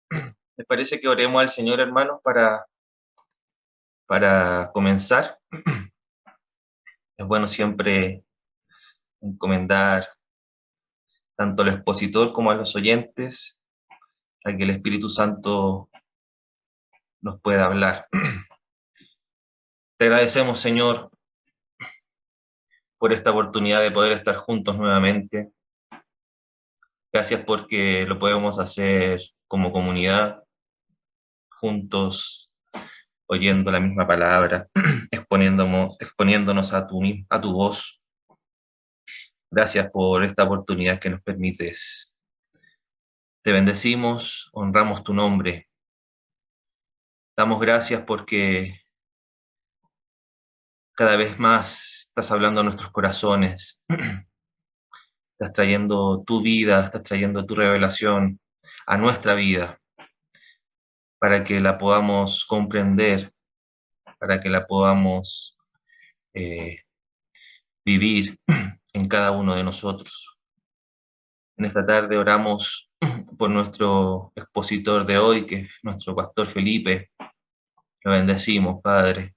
¿Les parece que oremos al Señor, hermanos, para comenzar? Es bueno siempre encomendar tanto al expositor como a los oyentes a que el Espíritu Santo nos pueda hablar. Te agradecemos, Señor, por esta oportunidad de poder estar juntos nuevamente. Gracias porque lo podemos hacer como comunidad, juntos, oyendo la misma palabra, exponiéndonos a tu voz. Gracias por esta oportunidad que nos permites. Te bendecimos, honramos tu nombre. Damos gracias porque cada vez más estás hablando a nuestros corazones. Estás trayendo tu vida, estás trayendo tu revelación a nuestra vida para que la podamos comprender, para que la podamos eh, vivir en cada uno de nosotros. En esta tarde oramos por nuestro expositor de hoy, que es nuestro pastor Felipe. Lo bendecimos, Padre.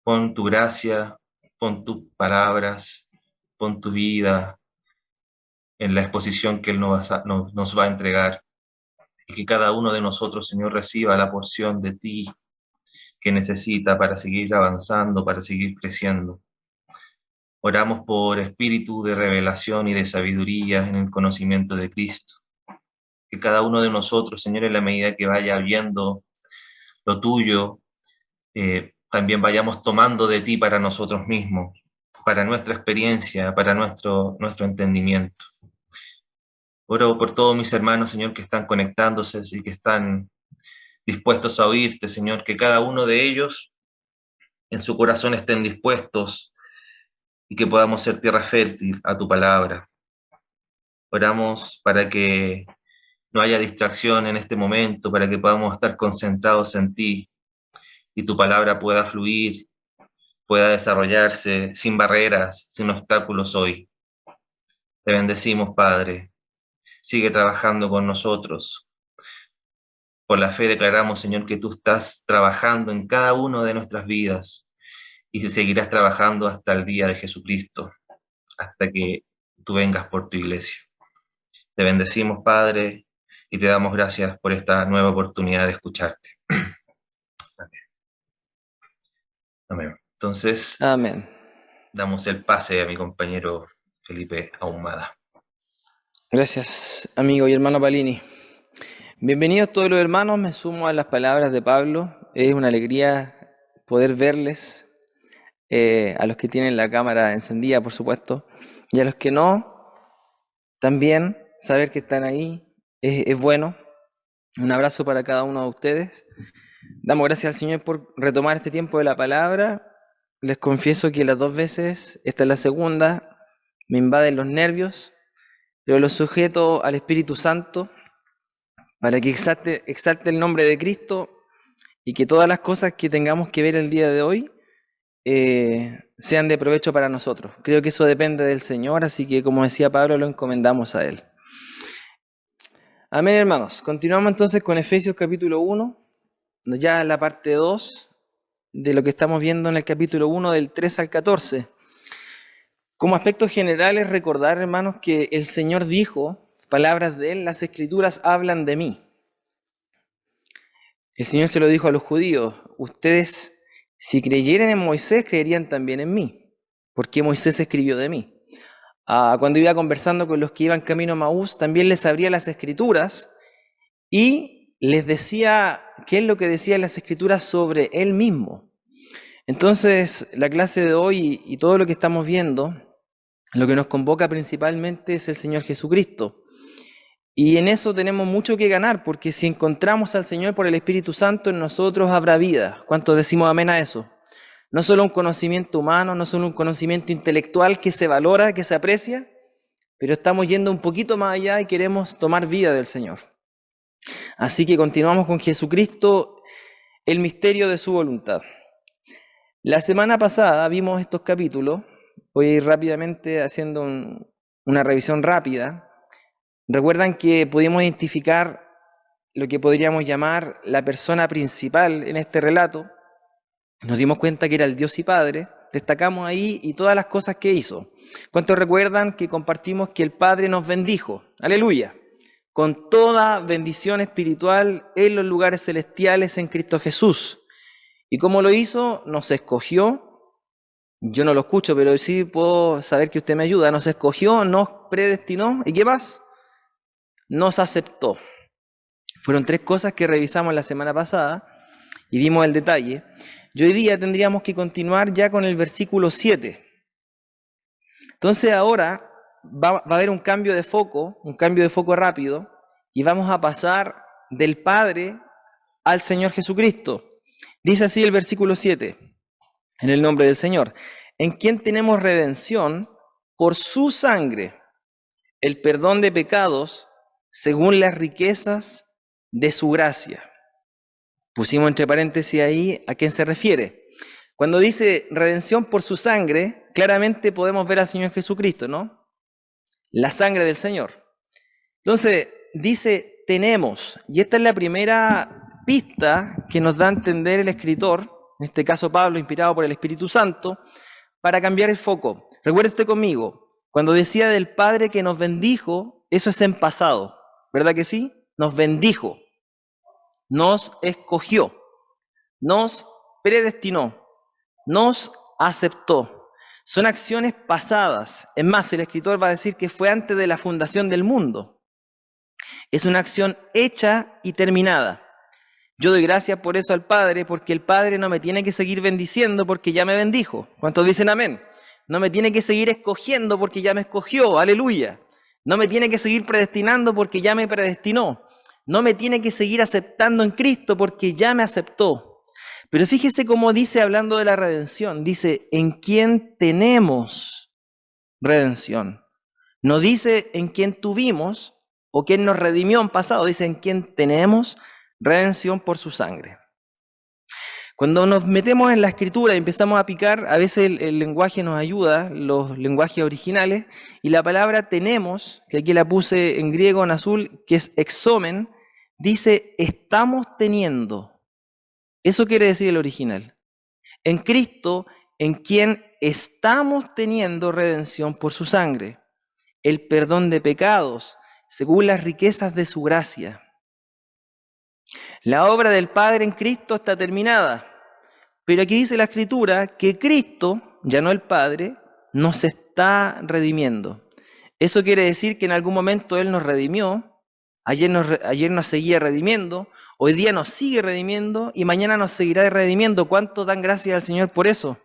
Pon tu gracia, pon tus palabras, pon tu vida en la exposición que Él nos va a entregar. Y que cada uno de nosotros, Señor, reciba la porción de ti que necesita para seguir avanzando, para seguir creciendo. Oramos por espíritu de revelación y de sabiduría en el conocimiento de Cristo. Que cada uno de nosotros, Señor, en la medida que vaya viendo lo tuyo, también vayamos tomando de ti para nosotros mismos, para nuestra experiencia, para nuestro entendimiento. Oro por todos mis hermanos, Señor, que están conectándose y que están dispuestos a oírte, Señor, que cada uno de ellos en su corazón estén dispuestos y que podamos ser tierra fértil a tu palabra. Oramos para que no haya distracción en este momento, para que podamos estar concentrados en ti y tu palabra pueda fluir, pueda desarrollarse sin barreras, sin obstáculos hoy. Te bendecimos, Padre. Sigue trabajando con nosotros. Por la fe declaramos, Señor, que tú estás trabajando en cada una de nuestras vidas y seguirás trabajando hasta el día de Jesucristo, hasta que tú vengas por tu iglesia. Te bendecimos, Padre, y te damos gracias por esta nueva oportunidad de escucharte. Amén. Amén. Entonces, Amén. damos el pase a mi compañero Felipe Ahumada. Gracias, amigo y hermano Palini. Bienvenidos todos los hermanos, me sumo a las palabras de Pablo. Es una alegría poder verles, a los que tienen la cámara encendida, por supuesto, y a los que no, también saber que están ahí es bueno. Un abrazo para cada uno de ustedes. Damos gracias al Señor por retomar este tiempo de la palabra. Les confieso que las dos veces, esta es la segunda, me invaden los nervios, pero los sujeto al Espíritu Santo para que exalte el nombre de Cristo y que todas las cosas que tengamos que ver el día de hoy sean de provecho para nosotros. Creo que eso depende del Señor, así que como decía Pablo, lo encomendamos a Él. Amén, hermanos. Continuamos entonces con Efesios capítulo 1, ya la parte 2 de lo que estamos viendo en el capítulo 1 del 3 al 14. Como aspectos generales, recordar, hermanos, que el Señor dijo, palabras de Él, las Escrituras hablan de mí. El Señor se lo dijo a los judíos, ustedes si creyeran en Moisés, creerían también en mí, porque Moisés escribió de mí. Cuando iba conversando con los que iban camino a Maús, también les abría las Escrituras y les decía qué es lo que decían las Escrituras sobre Él mismo. Entonces, la clase de hoy y todo lo que estamos viendo, lo que nos convoca principalmente es el Señor Jesucristo. Y en eso tenemos mucho que ganar, porque si encontramos al Señor por el Espíritu Santo, en nosotros habrá vida. ¿Cuántos decimos amén a eso? No solo un conocimiento humano, no solo un conocimiento intelectual que se valora, que se aprecia, pero estamos yendo un poquito más allá y queremos tomar vida del Señor. Así que continuamos con Jesucristo, el misterio de su voluntad. La semana pasada vimos estos capítulos, voy a ir rápidamente haciendo una revisión rápida. Recuerdan que pudimos identificar lo que podríamos llamar la persona principal en este relato, nos dimos cuenta que era el Dios y Padre, destacamos ahí y todas las cosas que hizo. ¿Cuántos recuerdan que compartimos que el Padre nos bendijo? Aleluya. Con toda bendición espiritual en los lugares celestiales en Cristo Jesús. ¿Y cómo lo hizo? Nos escogió. Yo no lo escucho, pero sí puedo saber que usted me ayuda. Nos escogió, nos predestinó. ¿Y qué más? Nos aceptó. Fueron 3 cosas que revisamos la semana pasada y vimos el detalle. Y hoy día tendríamos que continuar ya con el versículo 7. Entonces ahora va a haber un cambio de foco rápido, y vamos a pasar del Padre al Señor Jesucristo. Dice así el versículo 7, en el nombre del Señor, en quien tenemos redención por su sangre, el perdón de pecados según las riquezas de su gracia. Pusimos entre paréntesis ahí a quién se refiere. Cuando dice redención por su sangre, claramente podemos ver al Señor Jesucristo, ¿no? La sangre del Señor. Entonces, dice tenemos, y esta es la primera pista que nos da a entender el escritor, en este caso Pablo, inspirado por el Espíritu Santo, para cambiar el foco. Recuerde usted conmigo, cuando decía del Padre que nos bendijo, eso es en pasado, ¿verdad que sí? Nos bendijo, nos escogió, nos predestinó, nos aceptó. Son acciones pasadas. Es más, el escritor va a decir que fue antes de la fundación del mundo. Es una acción hecha y terminada. Yo doy gracias por eso al Padre, porque el Padre no me tiene que seguir bendiciendo porque ya me bendijo. ¿Cuántos dicen amén? No me tiene que seguir escogiendo porque ya me escogió. Aleluya. No me tiene que seguir predestinando porque ya me predestinó. No me tiene que seguir aceptando en Cristo porque ya me aceptó. Pero fíjese cómo dice, hablando de la redención, dice, en quién tenemos redención. No dice en quién tuvimos o quién nos redimió en pasado, dice en quién tenemos redención por su sangre. Cuando nos metemos en la escritura y empezamos a picar, a veces el lenguaje nos ayuda, los lenguajes originales, y la palabra tenemos, que aquí la puse en griego en azul, que es exomen, dice estamos teniendo. Eso quiere decir el original. En Cristo, en quien estamos teniendo redención por su sangre, el perdón de pecados, según las riquezas de su gracia. La obra del Padre en Cristo está terminada, pero aquí dice la Escritura que Cristo, ya no el Padre, nos está redimiendo. Eso quiere decir que en algún momento Él nos redimió. Ayer nos seguía redimiendo, hoy día nos sigue redimiendo y mañana nos seguirá redimiendo. ¿Cuántos dan gracias al Señor por eso?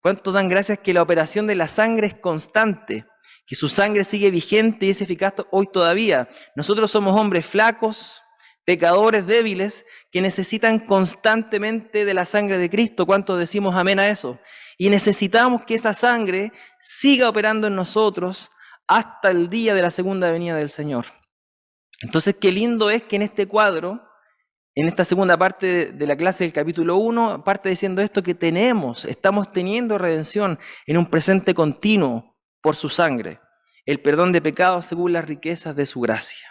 ¿Cuántos dan gracias que la operación de la sangre es constante? Que su sangre sigue vigente y es eficaz hoy todavía. Nosotros somos hombres flacos, pecadores débiles, que necesitan constantemente de la sangre de Cristo. ¿Cuántos decimos amén a eso? Y necesitamos que esa sangre siga operando en nosotros hasta el día de la segunda venida del Señor. Entonces, qué lindo es que en este cuadro, en esta segunda parte de la clase del capítulo 1, parte diciendo esto que estamos teniendo redención en un presente continuo por su sangre, el perdón de pecados según las riquezas de su gracia.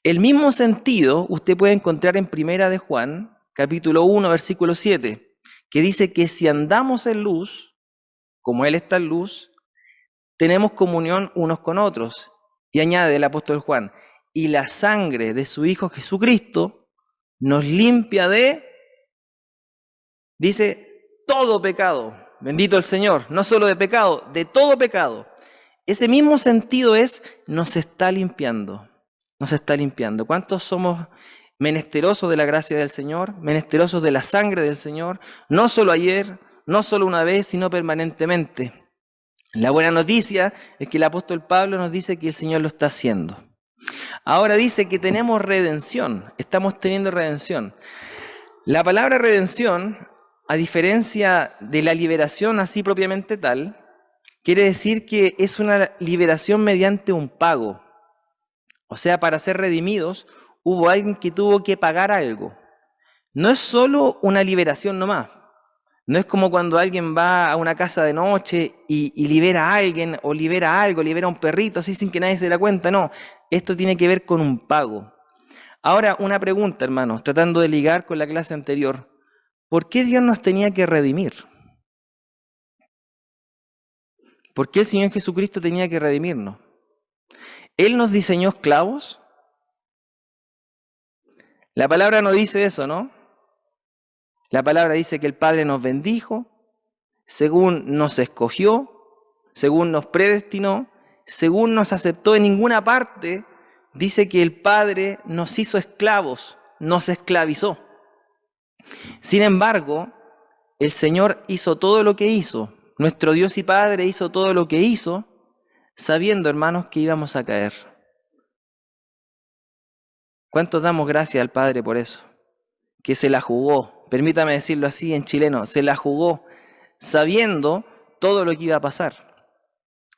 El mismo sentido usted puede encontrar en Primera de Juan, capítulo 1, versículo 7, que dice que si andamos en luz, como Él está en luz, tenemos comunión unos con otros. Y añade el apóstol Juan, y la sangre de su Hijo Jesucristo nos limpia de, dice, todo pecado. Bendito el Señor, no solo de pecado, de todo pecado. Ese mismo sentido es, nos está limpiando, nos está limpiando. ¿Cuántos somos menesterosos de la gracia del Señor, menesterosos de la sangre del Señor? No solo ayer, no solo una vez, sino permanentemente. La buena noticia es que el apóstol Pablo nos dice que el Señor lo está haciendo. Ahora dice que tenemos redención, estamos teniendo redención. La palabra redención, a diferencia de la liberación así propiamente tal, quiere decir que es una liberación mediante un pago. O sea, para ser redimidos hubo alguien que tuvo que pagar algo. No es solo una liberación nomás. No es como cuando alguien va a una casa de noche y libera a alguien o libera algo, libera a un perrito así sin que nadie se dé cuenta. No, esto tiene que ver con un pago. Ahora, una pregunta, hermanos, tratando de ligar con la clase anterior. ¿Por qué Dios nos tenía que redimir? ¿Por qué el Señor Jesucristo tenía que redimirnos? ¿Él nos diseñó esclavos? La palabra no dice eso, ¿no? La palabra dice que el Padre nos bendijo, según nos escogió, según nos predestinó, según nos aceptó. En ninguna parte dice que el Padre nos hizo esclavos, nos esclavizó. Sin embargo, el Señor hizo todo lo que hizo. Nuestro Dios y Padre hizo todo lo que hizo, sabiendo, hermanos, que íbamos a caer. ¿Cuántos damos gracias al Padre por eso? Que se la jugó, permítame decirlo así en chileno, se la jugó, sabiendo todo lo que iba a pasar.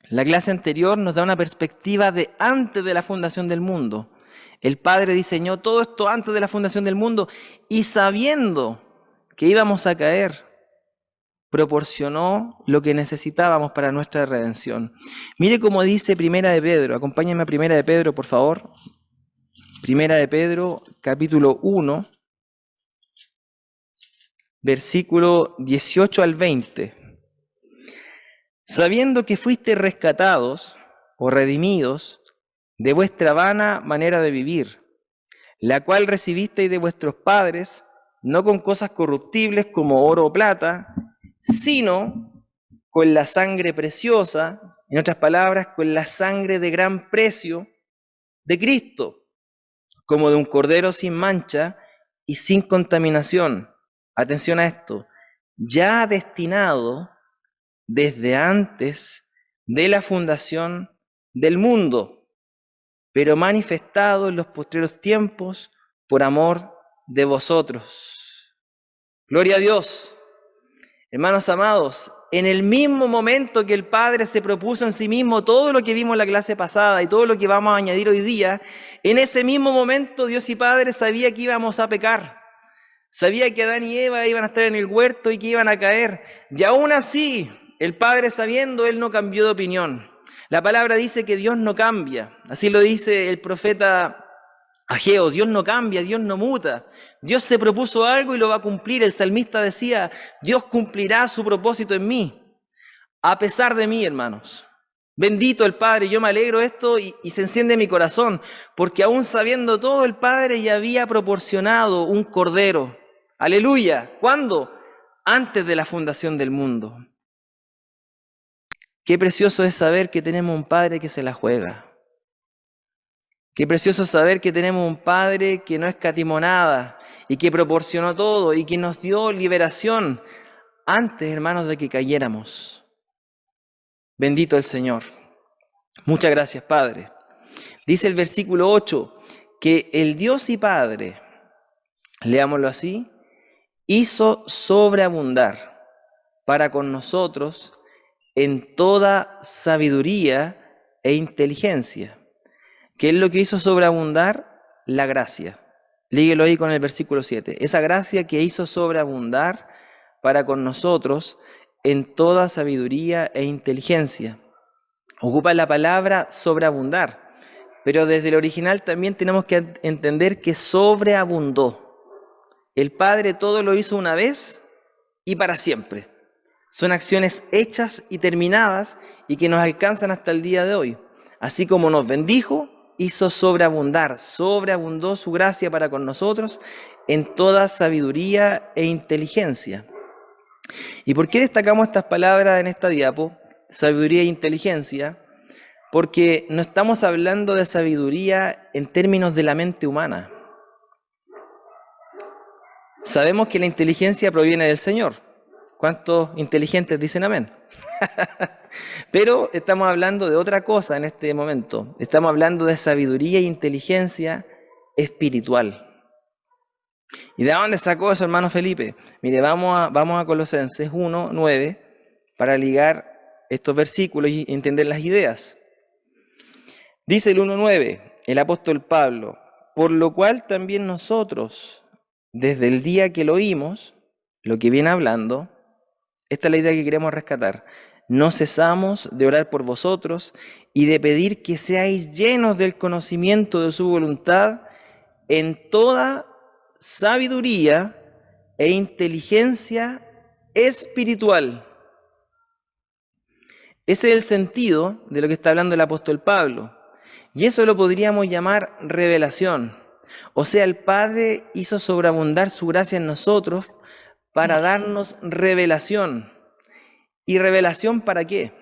La clase anterior nos da una perspectiva de antes de la fundación del mundo. El Padre diseñó todo esto antes de la fundación del mundo y sabiendo que íbamos a caer, proporcionó lo que necesitábamos para nuestra redención. Mire cómo dice Primera de Pedro, acompáñenme a Primera de Pedro, por favor. Primera de Pedro, capítulo 1, versículo 18 al 20. Sabiendo que fuiste rescatados o redimidos de vuestra vana manera de vivir, la cual recibisteis de vuestros padres, no con cosas corruptibles como oro o plata, sino con la sangre preciosa, en otras palabras, con la sangre de gran precio de Cristo, como de un cordero sin mancha y sin contaminación. Atención a esto, ya destinado desde antes de la fundación del mundo, pero manifestado en los postreros tiempos por amor de vosotros. Gloria a Dios. Hermanos amados, en el mismo momento que el Padre se propuso en sí mismo todo lo que vimos en la clase pasada y todo lo que vamos a añadir hoy día, en ese mismo momento Dios y Padre sabía que íbamos a pecar. Sabía que Adán y Eva iban a estar en el huerto y que iban a caer. Y aún así, el Padre sabiendo, Él no cambió de opinión. La palabra dice que Dios no cambia. Así lo dice el profeta Ageo, Dios no cambia, Dios no muta. Dios se propuso algo y lo va a cumplir. El salmista decía, Dios cumplirá su propósito en mí, a pesar de mí, hermanos. Bendito el Padre, yo me alegro esto y se enciende mi corazón, porque aún sabiendo todo, el Padre ya había proporcionado un cordero. Aleluya. ¿Cuándo? Antes de la fundación del mundo. Qué precioso es saber que tenemos un Padre que se la juega. Qué precioso saber que tenemos un Padre que no escatimó nada y que proporcionó todo y que nos dio liberación antes, hermanos, de que cayéramos. Bendito el Señor. Muchas gracias, Padre. Dice el versículo 8, que el Dios y Padre, leámoslo así, hizo sobreabundar para con nosotros en toda sabiduría e inteligencia. ¿Qué es lo que hizo sobreabundar? La gracia. Líguelo ahí con el versículo 7. Esa gracia que hizo sobreabundar para con nosotros en toda sabiduría e inteligencia. Ocupa la palabra sobreabundar, pero desde el original también tenemos que entender que sobreabundó. El Padre todo lo hizo una vez y para siempre. Son acciones hechas y terminadas y que nos alcanzan hasta el día de hoy. Así como nos bendijo, hizo sobreabundar, sobreabundó su gracia para con nosotros en toda sabiduría e inteligencia. ¿Y por qué destacamos estas palabras en esta diapo? Sabiduría e inteligencia, porque no estamos hablando de sabiduría en términos de la mente humana. Sabemos que la inteligencia proviene del Señor. ¿Cuántos inteligentes dicen amén? Pero estamos hablando de otra cosa en este momento. Estamos hablando de sabiduría e inteligencia espiritual. ¿Y de dónde sacó eso, hermano Felipe? Mire, vamos a Colosenses 1, 9, para ligar estos versículos y entender las ideas. Dice el 1:9, el apóstol Pablo, por lo cual también nosotros, desde el día que lo oímos, lo que viene hablando, esta es la idea que queremos rescatar, no cesamos de orar por vosotros y de pedir que seáis llenos del conocimiento de su voluntad en toda sabiduría e inteligencia espiritual. Ese es el sentido de lo que está hablando el apóstol Pablo. Y eso lo podríamos llamar revelación. O sea, el Padre hizo sobreabundar su gracia en nosotros para darnos revelación. ¿Y revelación para qué?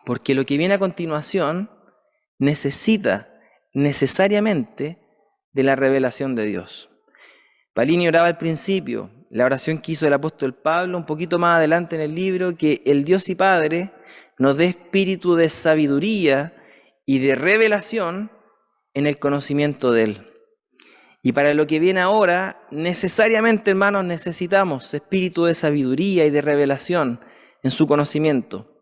Porque lo que viene a continuación necesita necesariamente de la revelación de Dios. Palini oraba al principio, la oración que hizo el apóstol Pablo, un poquito más adelante en el libro, que el Dios y Padre nos dé espíritu de sabiduría y de revelación en el conocimiento de Él. Y para lo que viene ahora, necesariamente, hermanos, necesitamos espíritu de sabiduría y de revelación en su conocimiento.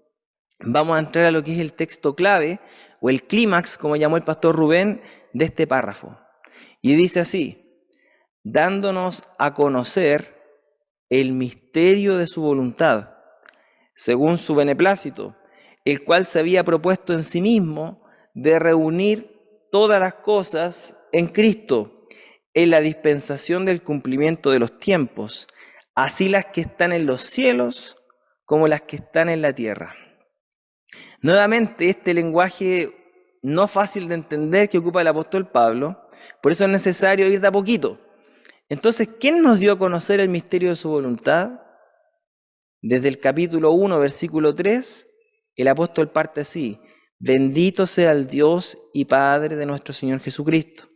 Vamos a entrar a lo que es el texto clave, o el clímax, como llamó el pastor Rubén, de este párrafo. Y dice así: dándonos a conocer el misterio de su voluntad, según su beneplácito, el cual se había propuesto en sí mismo de reunir todas las cosas en Cristo, en la dispensación del cumplimiento de los tiempos, así las que están en los cielos como las que están en la tierra. Nuevamente, este lenguaje no fácil de entender que ocupa el apóstol Pablo, por eso es necesario ir de a poquito. Entonces, ¿quién nos dio a conocer el misterio de su voluntad? Desde el capítulo 1, versículo 3, el apóstol parte así: bendito sea el Dios y Padre de nuestro Señor Jesucristo.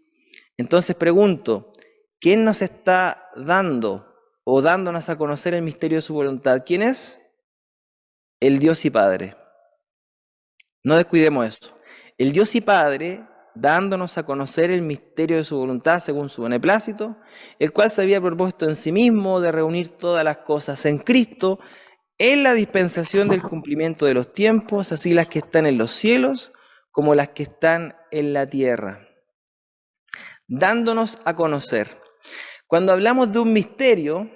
Entonces pregunto, ¿quién nos está dando o dándonos a conocer el misterio de su voluntad? ¿Quién es? El Dios y Padre. No descuidemos eso. El Dios y Padre dándonos a conocer el misterio de su voluntad según su beneplácito, el cual se había propuesto en sí mismo de reunir todas las cosas en Cristo, en la dispensación del cumplimiento de los tiempos, así las que están en los cielos como las que están en la tierra. Dándonos a conocer. Cuando hablamos de un misterio,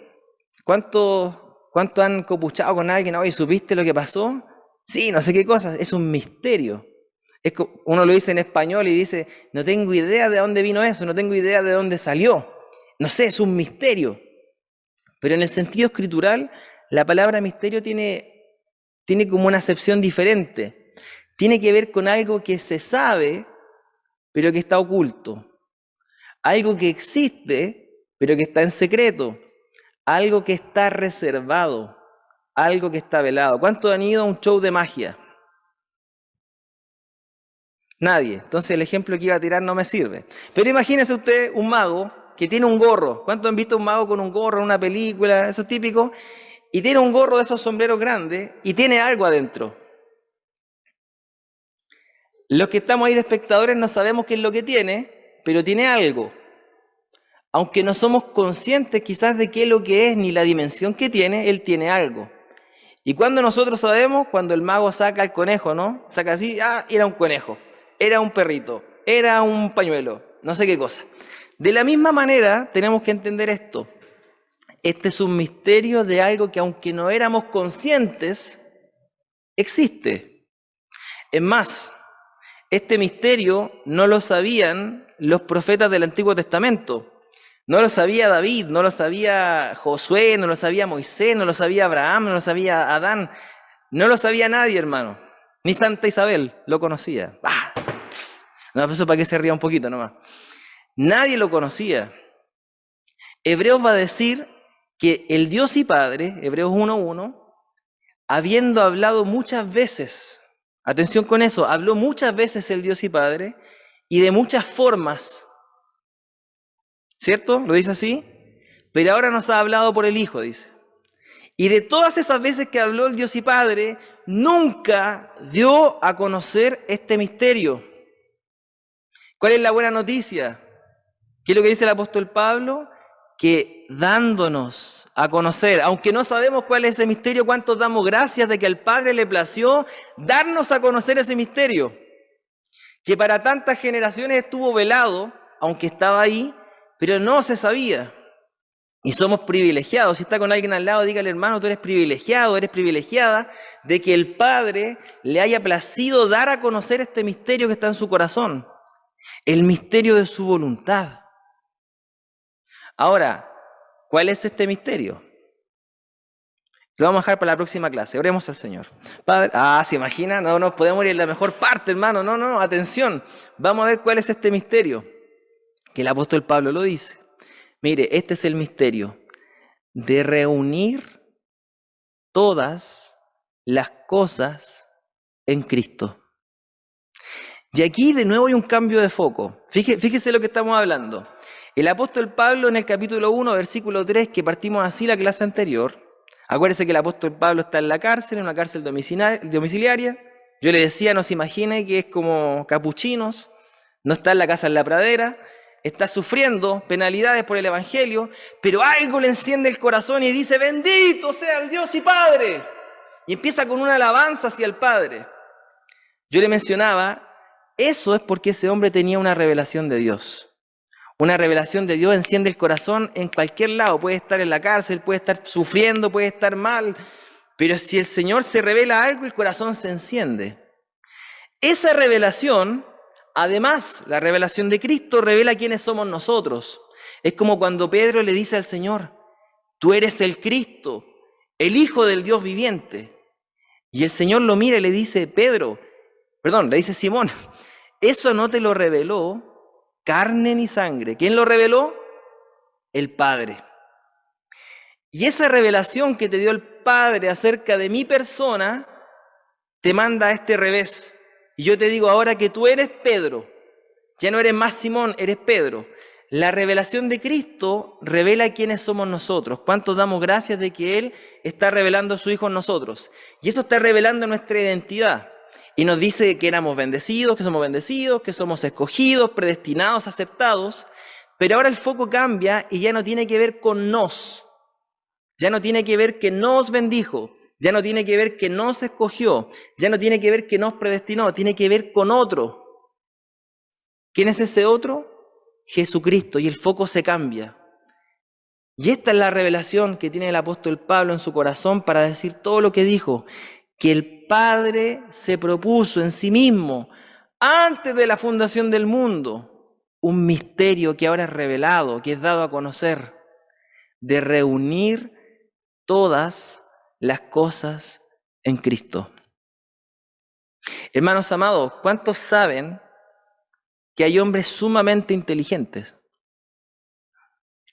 ¿cuánto han copuchado con alguien? Oye, ¿supiste lo que pasó? Sí, no sé qué cosa, es un misterio. Uno lo dice en español y dice, no tengo idea de dónde vino eso, no tengo idea de dónde salió. No sé, es un misterio. Pero en el sentido escritural, la palabra misterio tiene como una acepción diferente. Tiene que ver con algo que se sabe, pero que está oculto. Algo que existe, pero que está en secreto. Algo que está reservado. Algo que está velado. ¿Cuántos han ido a un show de magia? Nadie. Entonces el ejemplo que iba a tirar no me sirve. Pero imagínese usted un mago que tiene un gorro. ¿Cuántos han visto un mago con un gorro en una película? Eso es típico. Y tiene un gorro de esos sombreros grandes y tiene algo adentro. Los que estamos ahí de espectadores no sabemos qué es lo que tiene, pero tiene algo. Aunque no somos conscientes quizás de qué es lo que es ni la dimensión que tiene, él tiene algo. Y cuando nosotros sabemos, cuando el mago saca el conejo, ¿no? Saca así, era un conejo. Era un perrito, era un pañuelo, no sé qué cosa. De la misma manera tenemos que entender esto. Este es un misterio de algo que aunque no éramos conscientes, existe. Es más, este misterio no lo sabían los profetas del Antiguo Testamento. No lo sabía David, no lo sabía Josué, no lo sabía Moisés, no lo sabía Abraham, no lo sabía Adán. No lo sabía nadie, hermano. Ni Santa Isabel lo conocía. No, eso para que se ría un poquito nomás. Nadie lo conocía. Hebreos va a decir que el Dios y Padre, Hebreos 1:1, habiendo hablado muchas veces, atención con eso, habló muchas veces el Dios y Padre y de muchas formas, ¿cierto? ¿Lo dice así? Pero ahora nos ha hablado por el Hijo, dice. Y de todas esas veces que habló el Dios y Padre, nunca dio a conocer este misterio. ¿Cuál es la buena noticia? ¿Qué es lo que dice el apóstol Pablo? Que dándonos a conocer, aunque no sabemos cuál es ese misterio, ¿cuántos damos gracias de que al Padre le plació darnos a conocer ese misterio? Que para tantas generaciones estuvo velado, aunque estaba ahí, pero no se sabía. Y somos privilegiados. Si está con alguien al lado, dígale, hermano, tú eres privilegiado, eres privilegiada de que el Padre le haya placido dar a conocer este misterio que está en su corazón. El misterio de su voluntad. Ahora, ¿cuál es este misterio? Lo vamos a dejar para la próxima clase. Oremos al Señor. Padre, ¿se imagina? No nos podemos ir en la mejor parte, hermano. No, atención. Vamos a ver cuál es este misterio. Que el apóstol Pablo lo dice. Mire, este es el misterio de reunir todas las cosas en Cristo. Y aquí de nuevo hay un cambio de foco. Fíjese lo que estamos hablando. El apóstol Pablo en el capítulo 1, versículo 3, que partimos así la clase anterior. Acuérdese que el apóstol Pablo está en la cárcel, en una cárcel domiciliaria. Yo le decía, no se imagine que es como capuchinos, no está en la casa en la pradera, está sufriendo penalidades por el evangelio, pero algo le enciende el corazón y dice, bendito sea el Dios y Padre. Y empieza con una alabanza hacia el Padre. Yo le mencionaba, eso es porque ese hombre tenía una revelación de Dios. Una revelación de Dios enciende el corazón en cualquier lado. Puede estar en la cárcel, puede estar sufriendo, puede estar mal. Pero si el Señor se revela algo, el corazón se enciende. Esa revelación, además, la revelación de Cristo revela quiénes somos nosotros. Es como cuando Pedro le dice al Señor, tú eres el Cristo, el Hijo del Dios viviente. Y el Señor lo mira y le dice, le dice Simón, eso no te lo reveló carne ni sangre. ¿Quién lo reveló? El Padre. Y esa revelación que te dio el Padre acerca de mi persona, te manda a este revés. Y yo te digo ahora que tú eres Pedro. Ya no eres más Simón, eres Pedro. La revelación de Cristo revela quiénes somos nosotros. ¿Cuántos damos gracias de que Él está revelando a su Hijo en nosotros? Y eso está revelando nuestra identidad. Y nos dice que éramos bendecidos, que somos escogidos, predestinados, aceptados. Pero ahora el foco cambia y ya no tiene que ver con nos. Ya no tiene que ver que nos bendijo. Ya no tiene que ver que nos escogió. Ya no tiene que ver que nos predestinó. Tiene que ver con otro. ¿Quién es ese otro? Jesucristo. Y el foco se cambia. Y esta es la revelación que tiene el apóstol Pablo en su corazón para decir todo lo que dijo. Que el Padre se propuso en sí mismo, antes de la fundación del mundo, un misterio que ahora es revelado, que es dado a conocer, de reunir todas las cosas en Cristo. Hermanos amados, ¿cuántos saben que hay hombres sumamente inteligentes?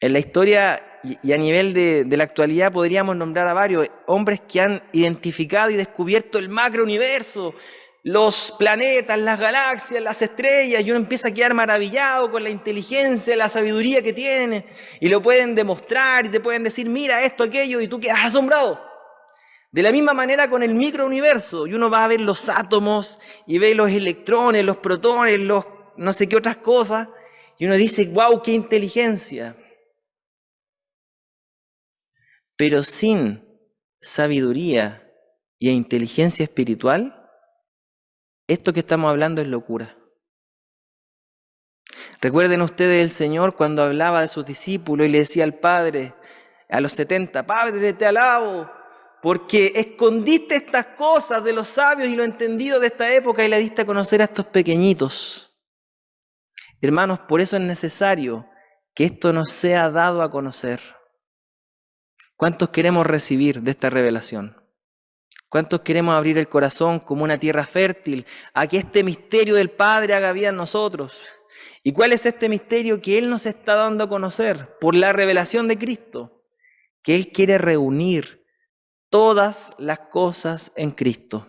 En la historia y a nivel de la actualidad podríamos nombrar a varios hombres que han identificado y descubierto el macrouniverso, los planetas, las galaxias, las estrellas, y uno empieza a quedar maravillado con la inteligencia, la sabiduría que tienen, y lo pueden demostrar y te pueden decir, mira esto, aquello, y tú quedas asombrado. De la misma manera con el microuniverso, y uno va a ver los átomos, y ve los electrones, los protones, los no sé qué otras cosas, y uno dice, wow, qué inteligencia. Pero sin sabiduría y inteligencia espiritual, esto que estamos hablando es locura. Recuerden ustedes el Señor cuando hablaba de sus discípulos y le decía al Padre, a los 70, Padre, te alabo, porque escondiste estas cosas de los sabios y lo entendido de esta época y le diste a conocer a estos pequeñitos. Hermanos, por eso es necesario que esto nos sea dado a conocer. ¿Cuántos queremos recibir de esta revelación? ¿Cuántos queremos abrir el corazón como una tierra fértil a que este misterio del Padre haga vida en nosotros? ¿Y cuál es este misterio que Él nos está dando a conocer por la revelación de Cristo? Que Él quiere reunir todas las cosas en Cristo.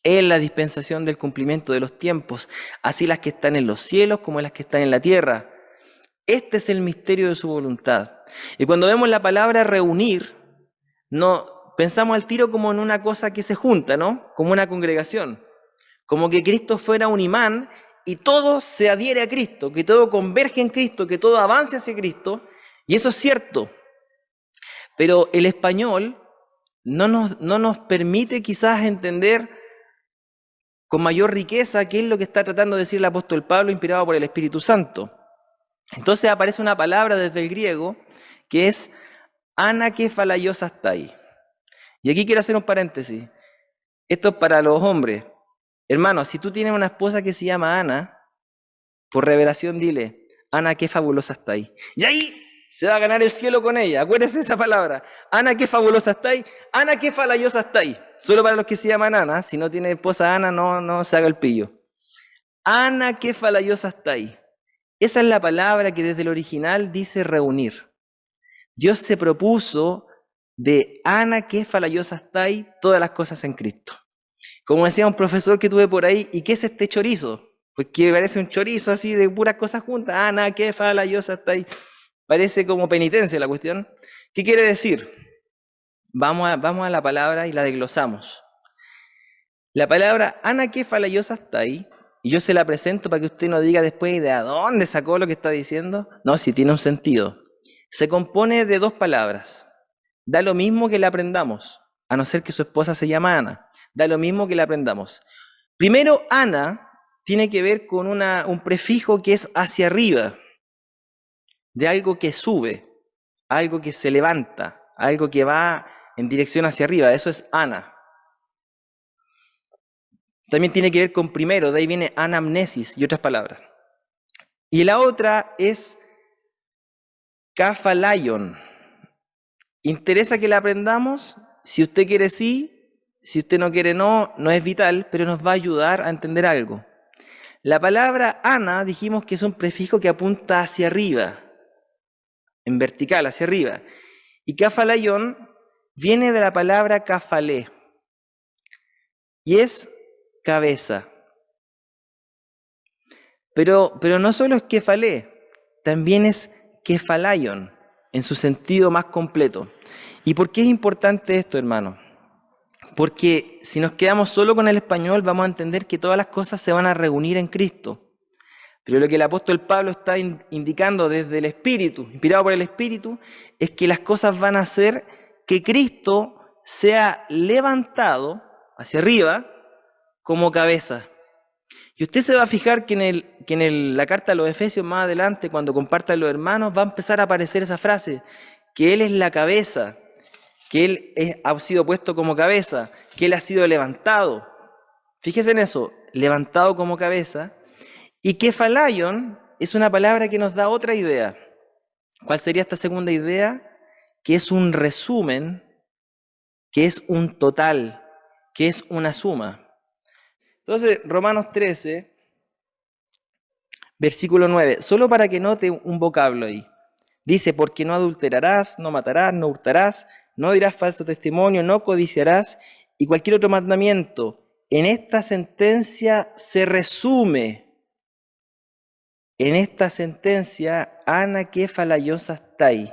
En la dispensación del cumplimiento de los tiempos, así las que están en los cielos como las que están en la tierra. Este es el misterio de su voluntad. Y cuando vemos la palabra reunir, no pensamos al tiro como en una cosa que se junta, ¿no? Como una congregación. Como que Cristo fuera un imán y todo se adhiere a Cristo, que todo converge en Cristo, que todo avance hacia Cristo. Y eso es cierto. Pero el español no nos permite quizás entender con mayor riqueza qué es lo que está tratando de decir el apóstol Pablo inspirado por el Espíritu Santo. Entonces aparece una palabra desde el griego que es anakephalayosastai. Y aquí quiero hacer un paréntesis. Esto es para los hombres. Hermanos, si tú tienes una esposa que se llama Ana, por revelación dile, Ana, qué fabulosa estáis. Y ahí se va a ganar el cielo con ella. Acuérdense de esa palabra. Ana, qué fabulosa estáis. Ana, qué falayosa estáis. Solo para los que se llaman Ana. Si no tiene esposa Ana, no se haga el pillo. Ana, qué falayosa estáis. Esa es la palabra que desde el original dice reunir. Dios se propuso de Ana, qué falayosa estáis, todas las cosas en Cristo. Como decía un profesor que tuve por ahí, ¿y qué es este chorizo? Pues que parece un chorizo así de puras cosas juntas. Ana, qué falayosa estáis. Parece como penitencia la cuestión. ¿Qué quiere decir? Vamos a la palabra y la desglosamos. La palabra Ana, qué falayosa estáis. Y yo se la presento para que usted no diga después de dónde sacó lo que está diciendo. No, si tiene un sentido. Se compone de dos palabras. Da lo mismo que la aprendamos, a no ser que su esposa se llama Ana. Da lo mismo que la aprendamos. Primero, Ana tiene que ver con un prefijo que es hacia arriba, de algo que sube, algo que se levanta, algo que va en dirección hacia arriba. Eso es Ana. También tiene que ver con primero, de ahí viene anamnesis y otras palabras. Y la otra es Kafalaion. ¿Interesa que la aprendamos? Si usted quiere sí, si usted no quiere no es vital, pero nos va a ayudar a entender algo. La palabra ana dijimos que es un prefijo que apunta hacia arriba, en vertical, hacia arriba. Y Kafalaion viene de la palabra kafalé y es cabeza. Pero no solo es kefalé, también es kefalaion en su sentido más completo. ¿Y por qué es importante esto, hermano? Porque si nos quedamos solo con el español, vamos a entender que todas las cosas se van a reunir en Cristo. Pero lo que el apóstol Pablo está indicando desde el Espíritu, inspirado por el Espíritu, es que las cosas van a hacer que Cristo sea levantado hacia arriba como cabeza. Y usted se va a fijar que en la carta a los Efesios más adelante, cuando compartan los hermanos, va a empezar a aparecer esa frase, que Él es la cabeza, que Él ha sido puesto como cabeza, que Él ha sido levantado. Fíjese en eso, levantado como cabeza. Y kefalaion es una palabra que nos da otra idea. ¿Cuál sería esta segunda idea? Que es un resumen, que es un total, que es una suma. Entonces, Romanos 13, versículo 9, solo para que note un vocablo ahí. Dice, porque no adulterarás, no matarás, no hurtarás, no dirás falso testimonio, no codiciarás, y cualquier otro mandamiento. En esta sentencia se resume. En esta sentencia, ana que falayosa estáis.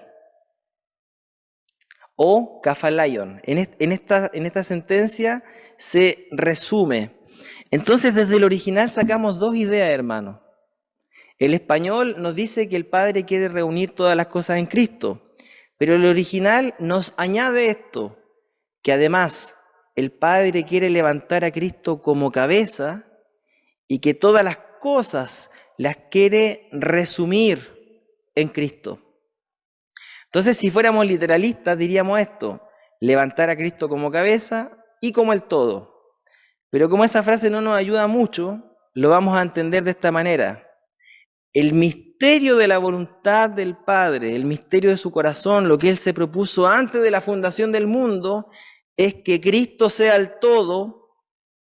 O kafalaion. En esta sentencia se resume. Entonces, desde el original sacamos dos ideas, hermano. El español nos dice que el Padre quiere reunir todas las cosas en Cristo, pero el original nos añade esto, que además el Padre quiere levantar a Cristo como cabeza y que todas las cosas las quiere resumir en Cristo. Entonces, si fuéramos literalistas, diríamos esto, levantar a Cristo como cabeza y como el todo. Pero como esa frase no nos ayuda mucho, lo vamos a entender de esta manera. El misterio de la voluntad del Padre, el misterio de su corazón, lo que Él se propuso antes de la fundación del mundo, es que Cristo sea el todo,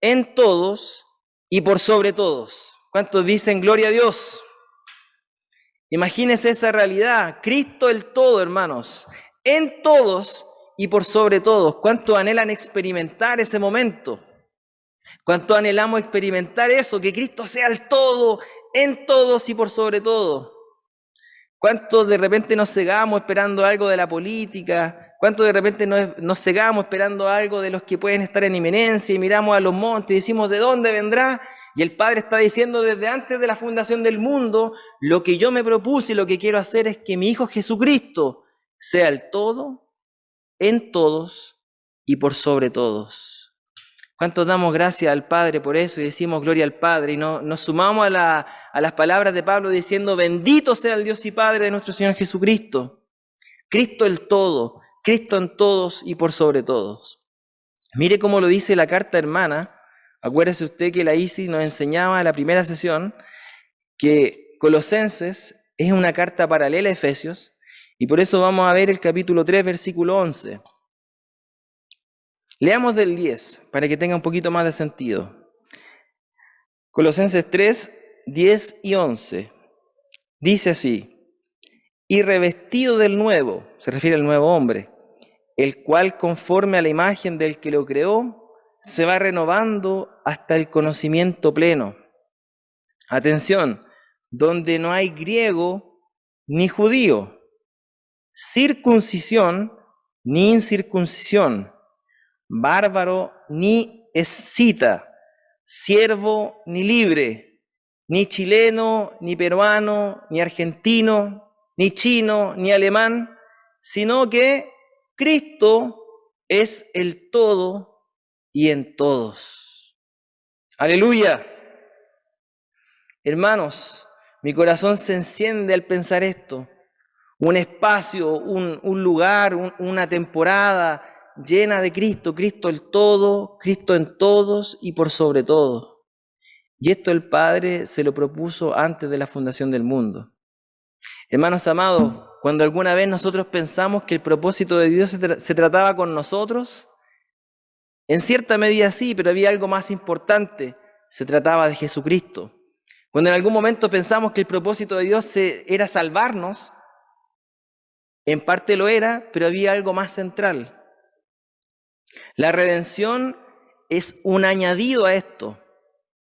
en todos y por sobre todos. ¿Cuántos dicen gloria a Dios? Imagínense esa realidad, Cristo el todo, hermanos, en todos y por sobre todos. ¿Cuántos anhelan experimentar ese momento? ¿Cuánto anhelamos experimentar eso? Que Cristo sea el todo, en todos y por sobre todo. ¿Cuántos de repente nos cegamos esperando algo de la política? ¿Cuántos de repente nos cegamos esperando algo de los que pueden estar en inminencia y miramos a los montes y decimos, ¿de dónde vendrá? Y el Padre está diciendo desde antes de la fundación del mundo, lo que yo me propuse y lo que quiero hacer es que mi Hijo Jesucristo sea el todo, en todos y por sobre todos. ¿Cuántos damos gracias al Padre por eso y decimos gloria al Padre? Y nos sumamos a las palabras de Pablo diciendo bendito sea el Dios y Padre de nuestro Señor Jesucristo. Cristo el todo, Cristo en todos y por sobre todos. Mire cómo lo dice la carta hermana. Acuérdese usted que la Isi nos enseñaba en la primera sesión que Colosenses Es una carta paralela a Efesios, y por eso vamos a ver el capítulo 3, versículo 11. Leamos del 10, para que tenga un poquito más de sentido. Colosenses 3, 10 y 11. Dice así: y revestido del nuevo, se refiere al nuevo hombre, el cual conforme a la imagen del que lo creó, se va renovando hasta el conocimiento pleno. Atención, donde no hay griego ni judío, circuncisión ni incircuncisión, bárbaro ni escita, siervo ni libre, ni chileno, ni peruano, ni argentino, ni chino, ni alemán, sino que Cristo es el todo y en todos. ¡Aleluya! Hermanos, mi corazón se enciende al pensar esto. Un espacio, un lugar, una temporada llena de Cristo, Cristo el todo, Cristo en todos y por sobre todo. Y esto el Padre se lo propuso antes de la fundación del mundo. Hermanos amados, cuando alguna vez nosotros pensamos que el propósito de Dios se trataba con nosotros, en cierta medida sí, pero había algo más importante, se trataba de Jesucristo. Cuando en algún momento pensamos que el propósito de Dios era salvarnos, en parte lo era, pero había algo más central. La redención es un añadido a esto,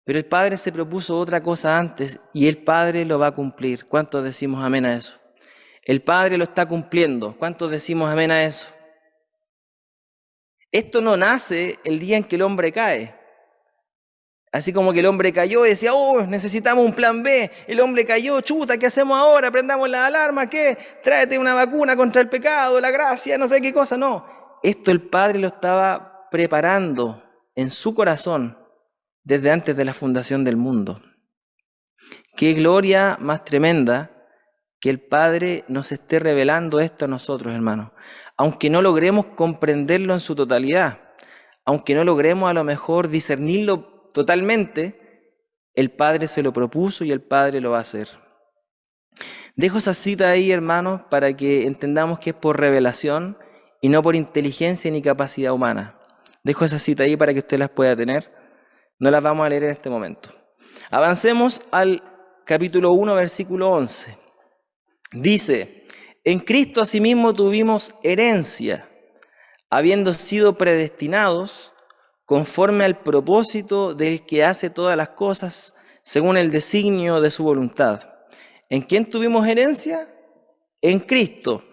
pero el Padre se propuso otra cosa antes y el Padre lo va a cumplir. ¿Cuántos decimos amén a eso? El Padre lo está cumpliendo. ¿Cuántos decimos amén a eso? Esto no nace el día en que el hombre cae. Así como que el hombre cayó y decía, oh, necesitamos un plan B. El hombre cayó, chuta, ¿qué hacemos ahora? Prendamos las alarmas, ¿qué? Tráete una vacuna contra el pecado, la gracia, no sé qué cosa. No, esto el Padre lo estaba preparando en su corazón desde antes de la fundación del mundo. Qué gloria más tremenda que el Padre nos esté revelando esto a nosotros, hermanos. Aunque no logremos comprenderlo en su totalidad, aunque no logremos a lo mejor discernirlo totalmente, el Padre se lo propuso y el Padre lo va a hacer. Dejo esa cita ahí, hermanos, para que entendamos que es por revelación y no por inteligencia ni capacidad humana. Dejo esa cita ahí para que usted las pueda tener. No las vamos a leer en este momento. Avancemos al capítulo 1, versículo 11. Dice, en Cristo asimismo tuvimos herencia, habiendo sido predestinados conforme al propósito del que hace todas las cosas según el designio de su voluntad. ¿En quién tuvimos herencia? En Cristo.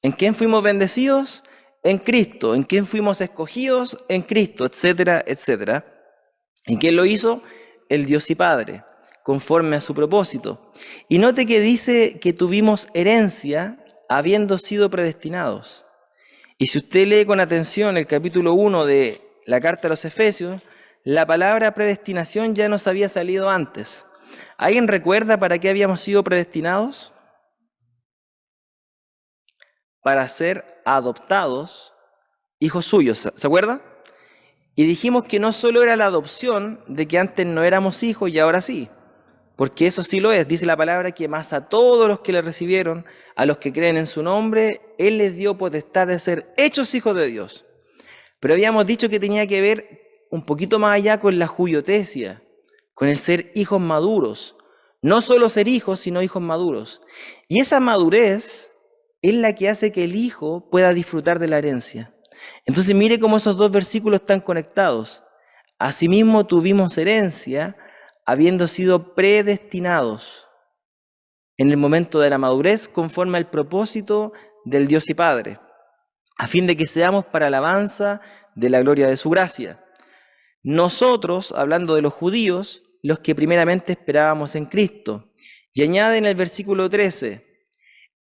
¿En quién fuimos bendecidos? En Cristo. ¿En quién fuimos escogidos? En Cristo, etcétera, etcétera. ¿Y quién lo hizo? El Dios y Padre, conforme a su propósito. Y note que dice que tuvimos herencia habiendo sido predestinados. Y si usted lee con atención el capítulo 1 de la carta a los Efesios, la palabra predestinación ya nos había salido antes. ¿Alguien recuerda para qué habíamos sido predestinados? Para ser adoptados hijos suyos, ¿se acuerda? Y dijimos que no solo era la adopción de que antes no éramos hijos y ahora sí, porque eso sí lo es. Dice la palabra que más a todos los que le recibieron, a los que creen en su nombre, Él les dio potestad de ser hechos hijos de Dios. Pero habíamos dicho que tenía que ver un poquito más allá con la juyotesia, con el ser hijos maduros. No solo ser hijos, sino hijos maduros. Y esa madurez es la que hace que el hijo pueda disfrutar de la herencia. Entonces mire cómo esos dos versículos están conectados. Asimismo tuvimos herencia, habiendo sido predestinados en el momento de la madurez conforme al propósito del Dios y Padre, a fin de que seamos para alabanza de la gloria de su gracia. Nosotros, hablando de los judíos, los que primeramente esperábamos en Cristo. Y añade en el versículo 13,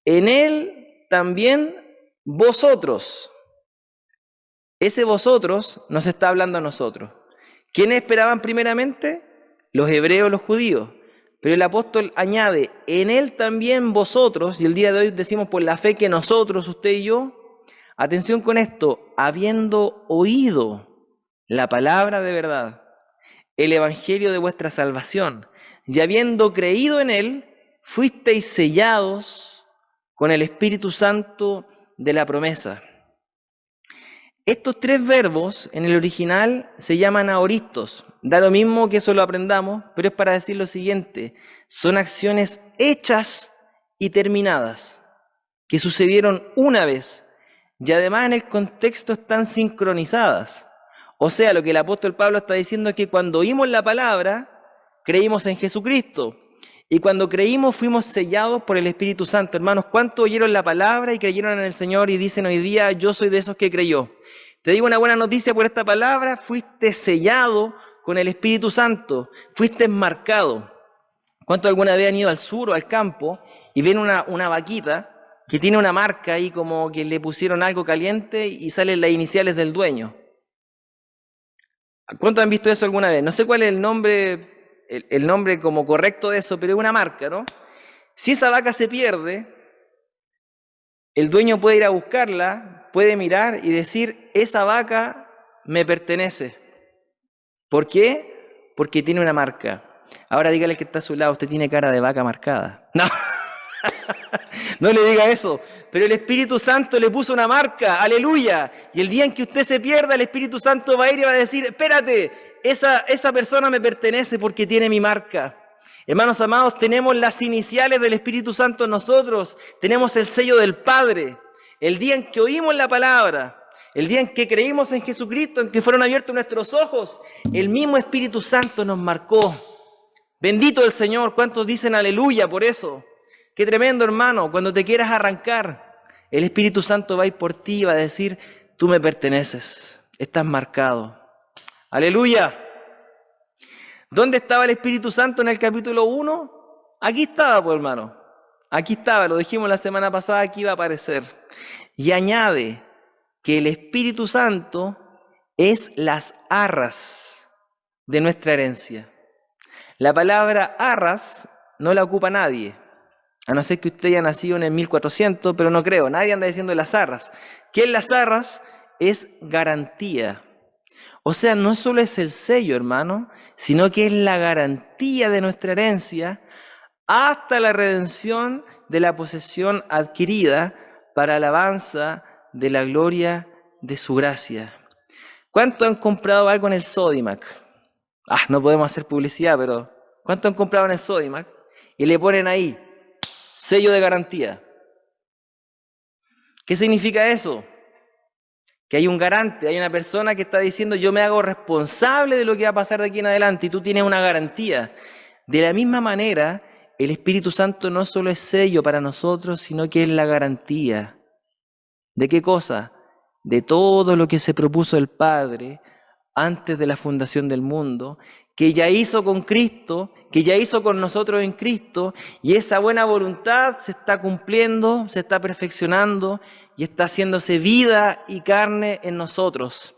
en Él también vosotros. Ese vosotros nos está hablando a nosotros. ¿Quiénes esperaban primeramente? Los hebreos, los judíos. Pero el apóstol añade, en Él también vosotros, y el día de hoy decimos por la fe que nosotros, usted y yo, atención con esto, habiendo oído la palabra de verdad, el evangelio de vuestra salvación, y habiendo creído en Él, fuisteis sellados con el Espíritu Santo de la promesa. Estos tres verbos en el original se llaman aoristos. Da lo mismo que eso lo aprendamos, pero es para decir lo siguiente: son acciones hechas y terminadas, que sucedieron una vez, y además en el contexto están sincronizadas. O sea, lo que el apóstol Pablo está diciendo es que cuando oímos la palabra, creímos en Jesucristo. Y cuando creímos, fuimos sellados por el Espíritu Santo. Hermanos, ¿cuántos oyeron la palabra y creyeron en el Señor y dicen hoy día, yo soy de esos que creyó? Te digo una buena noticia por esta palabra: fuiste sellado con el Espíritu Santo, fuiste marcado. ¿Cuántos alguna vez han ido al sur o al campo y ven una vaquita que tiene una marca ahí como que le pusieron algo caliente y salen las iniciales del dueño? ¿Cuántos han visto eso alguna vez? No sé cuál es el nombre como correcto de eso, pero es una marca, ¿no? Si esa vaca se pierde, el dueño puede ir a buscarla, puede mirar y decir, esa vaca me pertenece. ¿Por qué? Porque tiene una marca. Ahora dígale al que está a su lado, usted tiene cara de vaca marcada. No, no le diga eso. Pero el Espíritu Santo le puso una marca, aleluya. Y el día en que usted se pierda, el Espíritu Santo va a ir y va a decir, espérate, esa persona me pertenece porque tiene mi marca. Hermanos amados, tenemos las iniciales del Espíritu Santo en nosotros, tenemos el sello del Padre. El día en que oímos la palabra, el día en que creímos en Jesucristo, en que fueron abiertos nuestros ojos, el mismo Espíritu Santo nos marcó. Bendito el Señor, ¿cuántos dicen aleluya por eso? Qué tremendo, hermano. Cuando te quieras arrancar, el Espíritu Santo va a ir por ti y va a decir, tú me perteneces, estás marcado. Aleluya. ¿Dónde estaba el Espíritu Santo en el capítulo 1? Aquí estaba, pues, hermano. Aquí estaba, lo dijimos la semana pasada que iba a aparecer. Y añade que el Espíritu Santo es las arras de nuestra herencia. La palabra arras no la ocupa nadie, a no ser que usted haya nacido en el 1400, pero no creo, nadie anda diciendo las arras. ¿Qué es las arras? Es garantía. O sea, no solo es el sello, hermano, sino que es la garantía de nuestra herencia hasta la redención de la posesión adquirida para alabanza de la gloria de su gracia. ¿Cuántos han comprado algo en el Sodimac? No podemos hacer publicidad, pero ¿cuántos han comprado en el Sodimac? Y le ponen ahí, sello de garantía. ¿Qué significa eso? Que hay un garante, hay una persona que está diciendo yo me hago responsable de lo que va a pasar de aquí en adelante y tú tienes una garantía. De la misma manera, el Espíritu Santo no solo es sello para nosotros, sino que es la garantía. ¿De qué cosa? De todo lo que se propuso el Padre antes de la fundación del mundo, que ya hizo con Cristo, que ya hizo con nosotros en Cristo, y esa buena voluntad se está cumpliendo, se está perfeccionando y está haciéndose vida y carne en nosotros.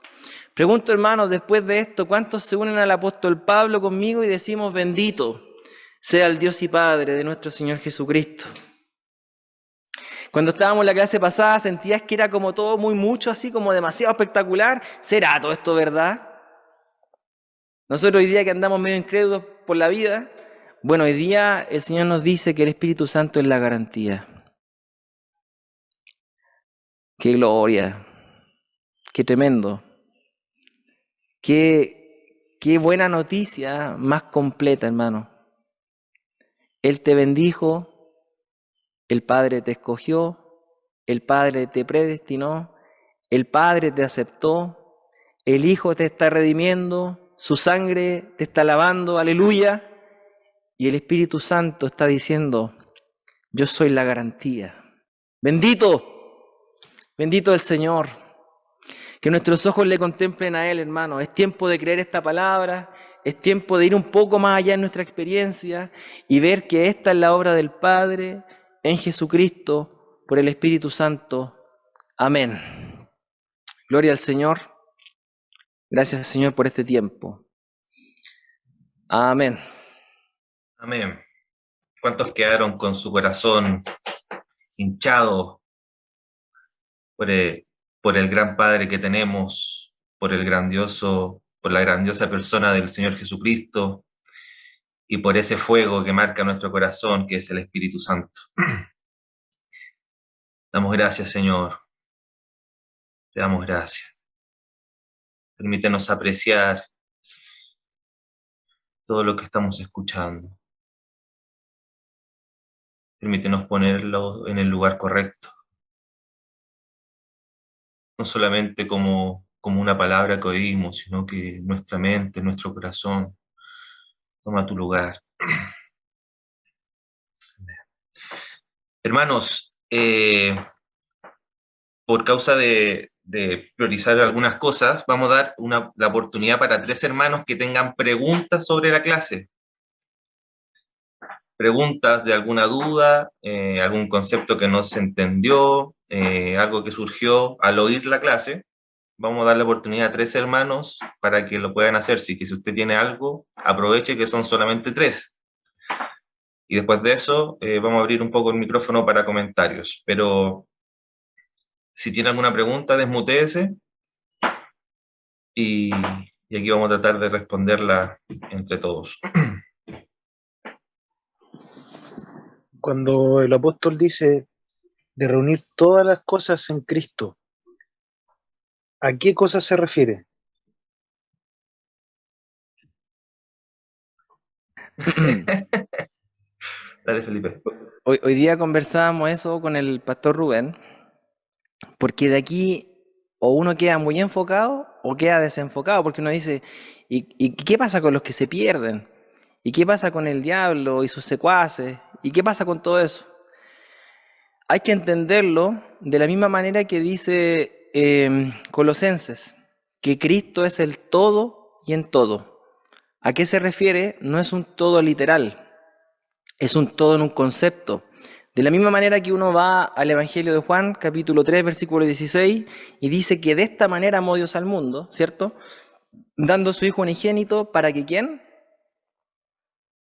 Pregunto, hermanos, después de esto, ¿cuántos se unen al apóstol Pablo conmigo y decimos bendito sea el Dios y Padre de nuestro Señor Jesucristo? Cuando estábamos en la clase pasada, ¿sentías que era como todo muy mucho, así como demasiado espectacular? ¿Será todo esto verdad? Nosotros hoy día que andamos medio incrédulos por la vida, bueno, hoy día el Señor nos dice que el Espíritu Santo es la garantía. ¡Qué gloria! ¡Qué tremendo! ¡Qué buena noticia más completa, hermano! Él te bendijo, el Padre te escogió, el Padre te predestinó, el Padre te aceptó, el Hijo te está redimiendo, su sangre te está lavando, aleluya. Y el Espíritu Santo está diciendo, yo soy la garantía. Bendito, bendito el Señor. Que nuestros ojos le contemplen a Él, hermano. Es tiempo de creer esta palabra, es tiempo de ir un poco más allá en nuestra experiencia y ver que esta es la obra del Padre en Jesucristo por el Espíritu Santo. Amén. Gloria al Señor. Gracias, Señor, por este tiempo. Amén. Amén. ¿Cuántos quedaron con su corazón hinchado por el gran Padre que tenemos, por la grandiosa persona del Señor Jesucristo, y por ese fuego que marca nuestro corazón, que es el Espíritu Santo. Damos gracias, Señor. Te damos gracias. Permítenos apreciar todo lo que estamos escuchando. Permítenos ponerlo en el lugar correcto. No solamente como una palabra que oímos, sino que nuestra mente, nuestro corazón, toma tu lugar. Hermanos, por causa de priorizar algunas cosas, vamos a dar la oportunidad para 3 hermanos que tengan preguntas sobre la clase. Preguntas de alguna duda, algún concepto que no se entendió, algo que surgió al oír la clase. Vamos a dar la oportunidad a 3 hermanos para que lo puedan hacer. Así que si usted tiene algo, aproveche que son solamente 3. Y después de eso, vamos a abrir un poco el micrófono para comentarios. Pero si tiene alguna pregunta, desmutéese y aquí vamos a tratar de responderla entre todos. Cuando el apóstol dice de reunir todas las cosas en Cristo, ¿a qué cosas se refiere? Dale, Felipe. Hoy día conversábamos eso con el pastor Rubén, porque de aquí o uno queda muy enfocado o queda desenfocado, porque uno dice, ¿y qué pasa con los que se pierden? ¿Y qué pasa con el diablo y sus secuaces? ¿Y qué pasa con todo eso? Hay que entenderlo de la misma manera que dice Colosenses, que Cristo es el todo y en todo. ¿A qué se refiere? No es un todo literal, es un todo en un concepto. De la misma manera que uno va al Evangelio de Juan, capítulo 3, versículo 16, y dice que de esta manera amó Dios al mundo, ¿cierto? Dando a su Hijo unigénito, ¿para que quién?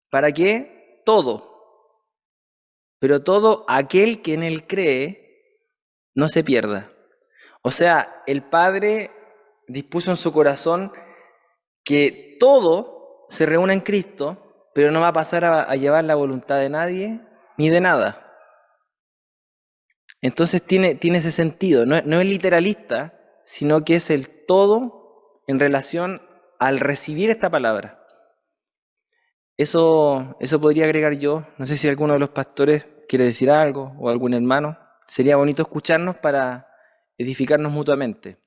Para que todo, pero todo aquel que en Él cree no se pierda. O sea, el Padre dispuso en su corazón que todo se reúna en Cristo, pero no va a pasar a llevar la voluntad de nadie ni de nada. Entonces tiene ese sentido, no es literalista, sino que es el todo en relación al recibir esta palabra. Eso podría agregar yo, no sé si alguno de los pastores quiere decir algo o algún hermano. Sería bonito escucharnos para edificarnos mutuamente.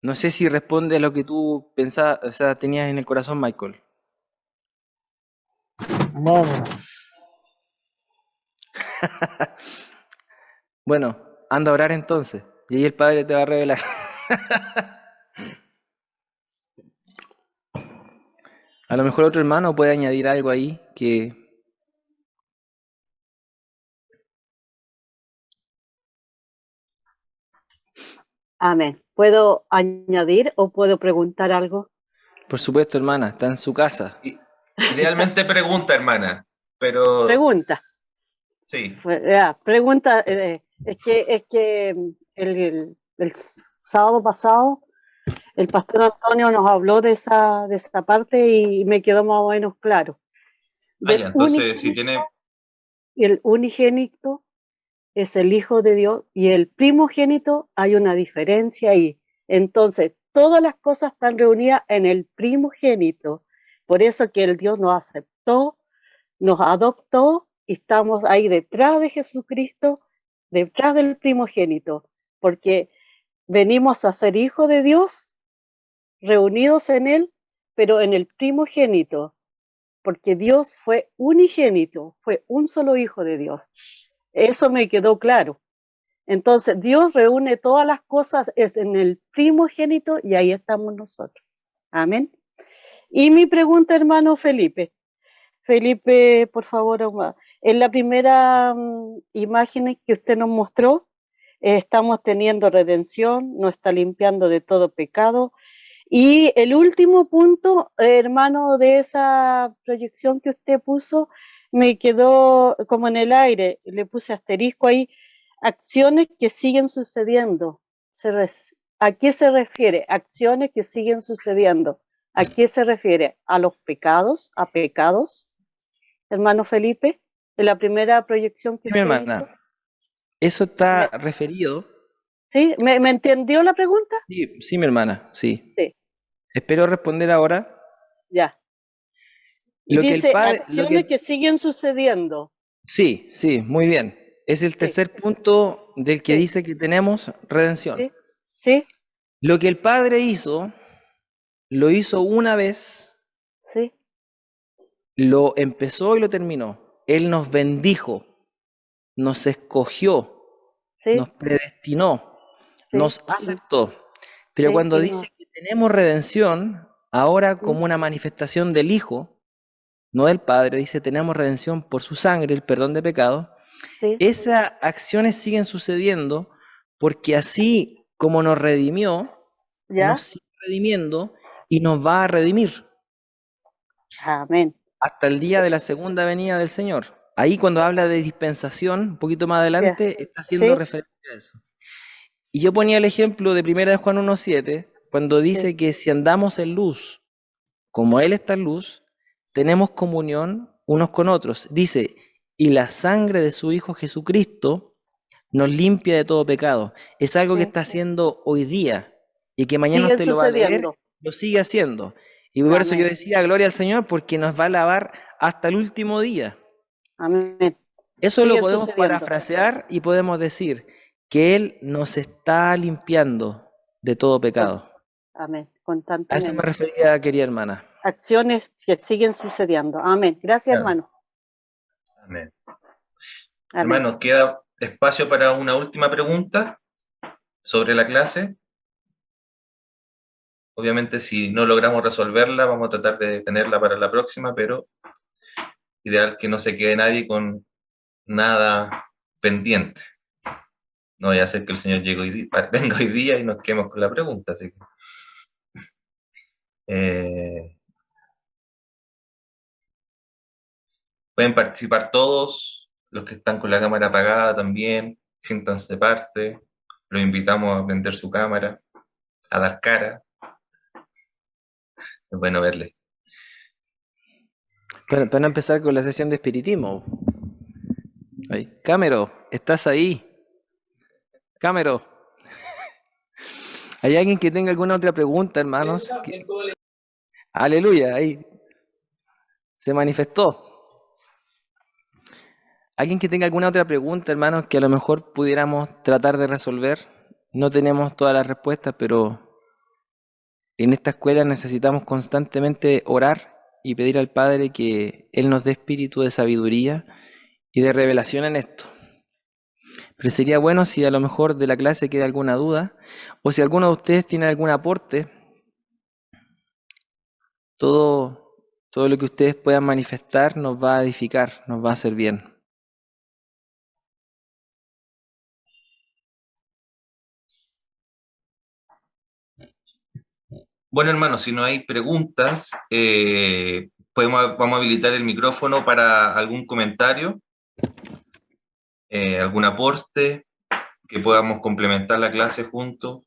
No sé si responde a lo que tú pensabas, o sea, tenías en el corazón, Michael. Vamos. Bueno, anda a orar entonces, y ahí el Padre te va a revelar. A lo mejor otro hermano puede añadir algo ahí que... Amén. ¿Puedo añadir o puedo preguntar algo? Por supuesto, hermana, está en su casa. Idealmente pregunta, hermana, pero Pregunta. sí. Pregunta. Es que el sábado pasado el pastor Antonio nos habló de esa parte y me quedó más o menos claro. Entonces, si tiene... El unigénito es el Hijo de Dios y el primogénito hay una diferencia ahí. Entonces, todas las cosas están reunidas en el primogénito. Por eso que el Dios nos aceptó, nos adoptó y estamos ahí detrás de Jesucristo, detrás del primogénito, porque venimos a ser hijos de Dios, reunidos en Él, pero en el primogénito, porque Dios fue unigénito, fue un solo hijo de Dios. Eso me quedó claro. Entonces, Dios reúne todas las cosas es en el primogénito y ahí estamos nosotros. Amén. Y mi pregunta, hermano Felipe. Felipe, por favor, en la primera imagen que usted nos mostró, estamos teniendo redención, nos está limpiando de todo pecado. Y el último punto, hermano, de esa proyección que usted puso, me quedó como en el aire, le puse asterisco ahí, acciones que siguen sucediendo. ¿A qué se refiere? Acciones que siguen sucediendo. ¿A qué se refiere? ¿A los pecados? ¿A pecados? hermano Felipe, en la primera proyección que Mi usted hermana, hizo. eso está referido. ¿Sí? ¿Me entendió la pregunta? Sí, sí, mi hermana, sí. Sí, Espero responder ahora. ya. Y Lo que el dice Padre, acciones que siguen sucediendo. sí, sí, muy bien. Es el Sí, tercer punto del que sí, dice que tenemos redención. sí, sí, Lo que el Padre hizo, lo hizo una vez, sí, lo empezó y lo terminó. Él nos bendijo, nos escogió, nos sí, predestinó, sí, nos aceptó. Pero sí, cuando y dice no. que tenemos redención, ahora ¿Mm? como una manifestación del Hijo, no del Padre, dice tenemos redención por su sangre, el perdón de pecados. Sí, Esas acciones siguen sucediendo porque así como nos redimió, nos ya. sigue redimiendo y nos va a redimir Amén. hasta el día de la segunda venida del Señor. Ahí cuando habla de dispensación, un poquito más Ya. adelante, está haciendo Sí, referencia a eso. Y yo ponía el ejemplo de 1 de Juan 1:7, cuando sí, dice que si andamos en luz, como Él está en luz, tenemos comunión unos con otros. Dice, y la sangre de su Hijo Jesucristo nos limpia de todo pecado. Es algo que sí. está haciendo hoy día y que mañana Siguen usted lo va a leer, sucediendo. lo sigue haciendo. Y por eso yo Amén. decía, gloria al Señor, porque nos va a lavar hasta el último día. Amén. Eso lo Siguen podemos sucediendo. parafrasear y podemos decir que Él nos está limpiando de todo Con- pecado. Amén. A eso me Constantemente. refería, querida hermana. Acciones que siguen sucediendo. Amén. Gracias, Claro. hermano. Amén. Amén. Hermanos, queda espacio para una última pregunta sobre la clase. Obviamente, si no logramos resolverla, vamos a tratar de tenerla para la próxima, pero ideal que no se quede nadie con nada pendiente. No vaya a ser que el Señor llegue venga hoy día y nos quedemos con la pregunta. Así que, pueden participar todos, los que están con la cámara apagada también, siéntanse parte. Los invitamos a prender su cámara, a dar cara. Es bueno verles. Para no empezar con la sesión de espiritismo. Ahí. Cámero, ¿estás ahí? Cámero. ¿Hay alguien que tenga alguna otra pregunta, hermanos? Aleluya, ahí se manifestó. ¿Alguien que tenga alguna otra pregunta, hermanos, que a lo mejor pudiéramos tratar de resolver? No tenemos todas las respuestas, pero en esta escuela necesitamos constantemente orar y pedir al Padre que Él nos dé espíritu de sabiduría y de revelación en esto. Pero sería bueno si a lo mejor de la clase queda alguna duda, o si alguno de ustedes tiene algún aporte, todo lo que ustedes puedan manifestar nos va a edificar, nos va a hacer bien. Bueno, hermanos, si no hay preguntas, vamos a habilitar el micrófono para algún comentario, algún aporte, que podamos complementar la clase juntos.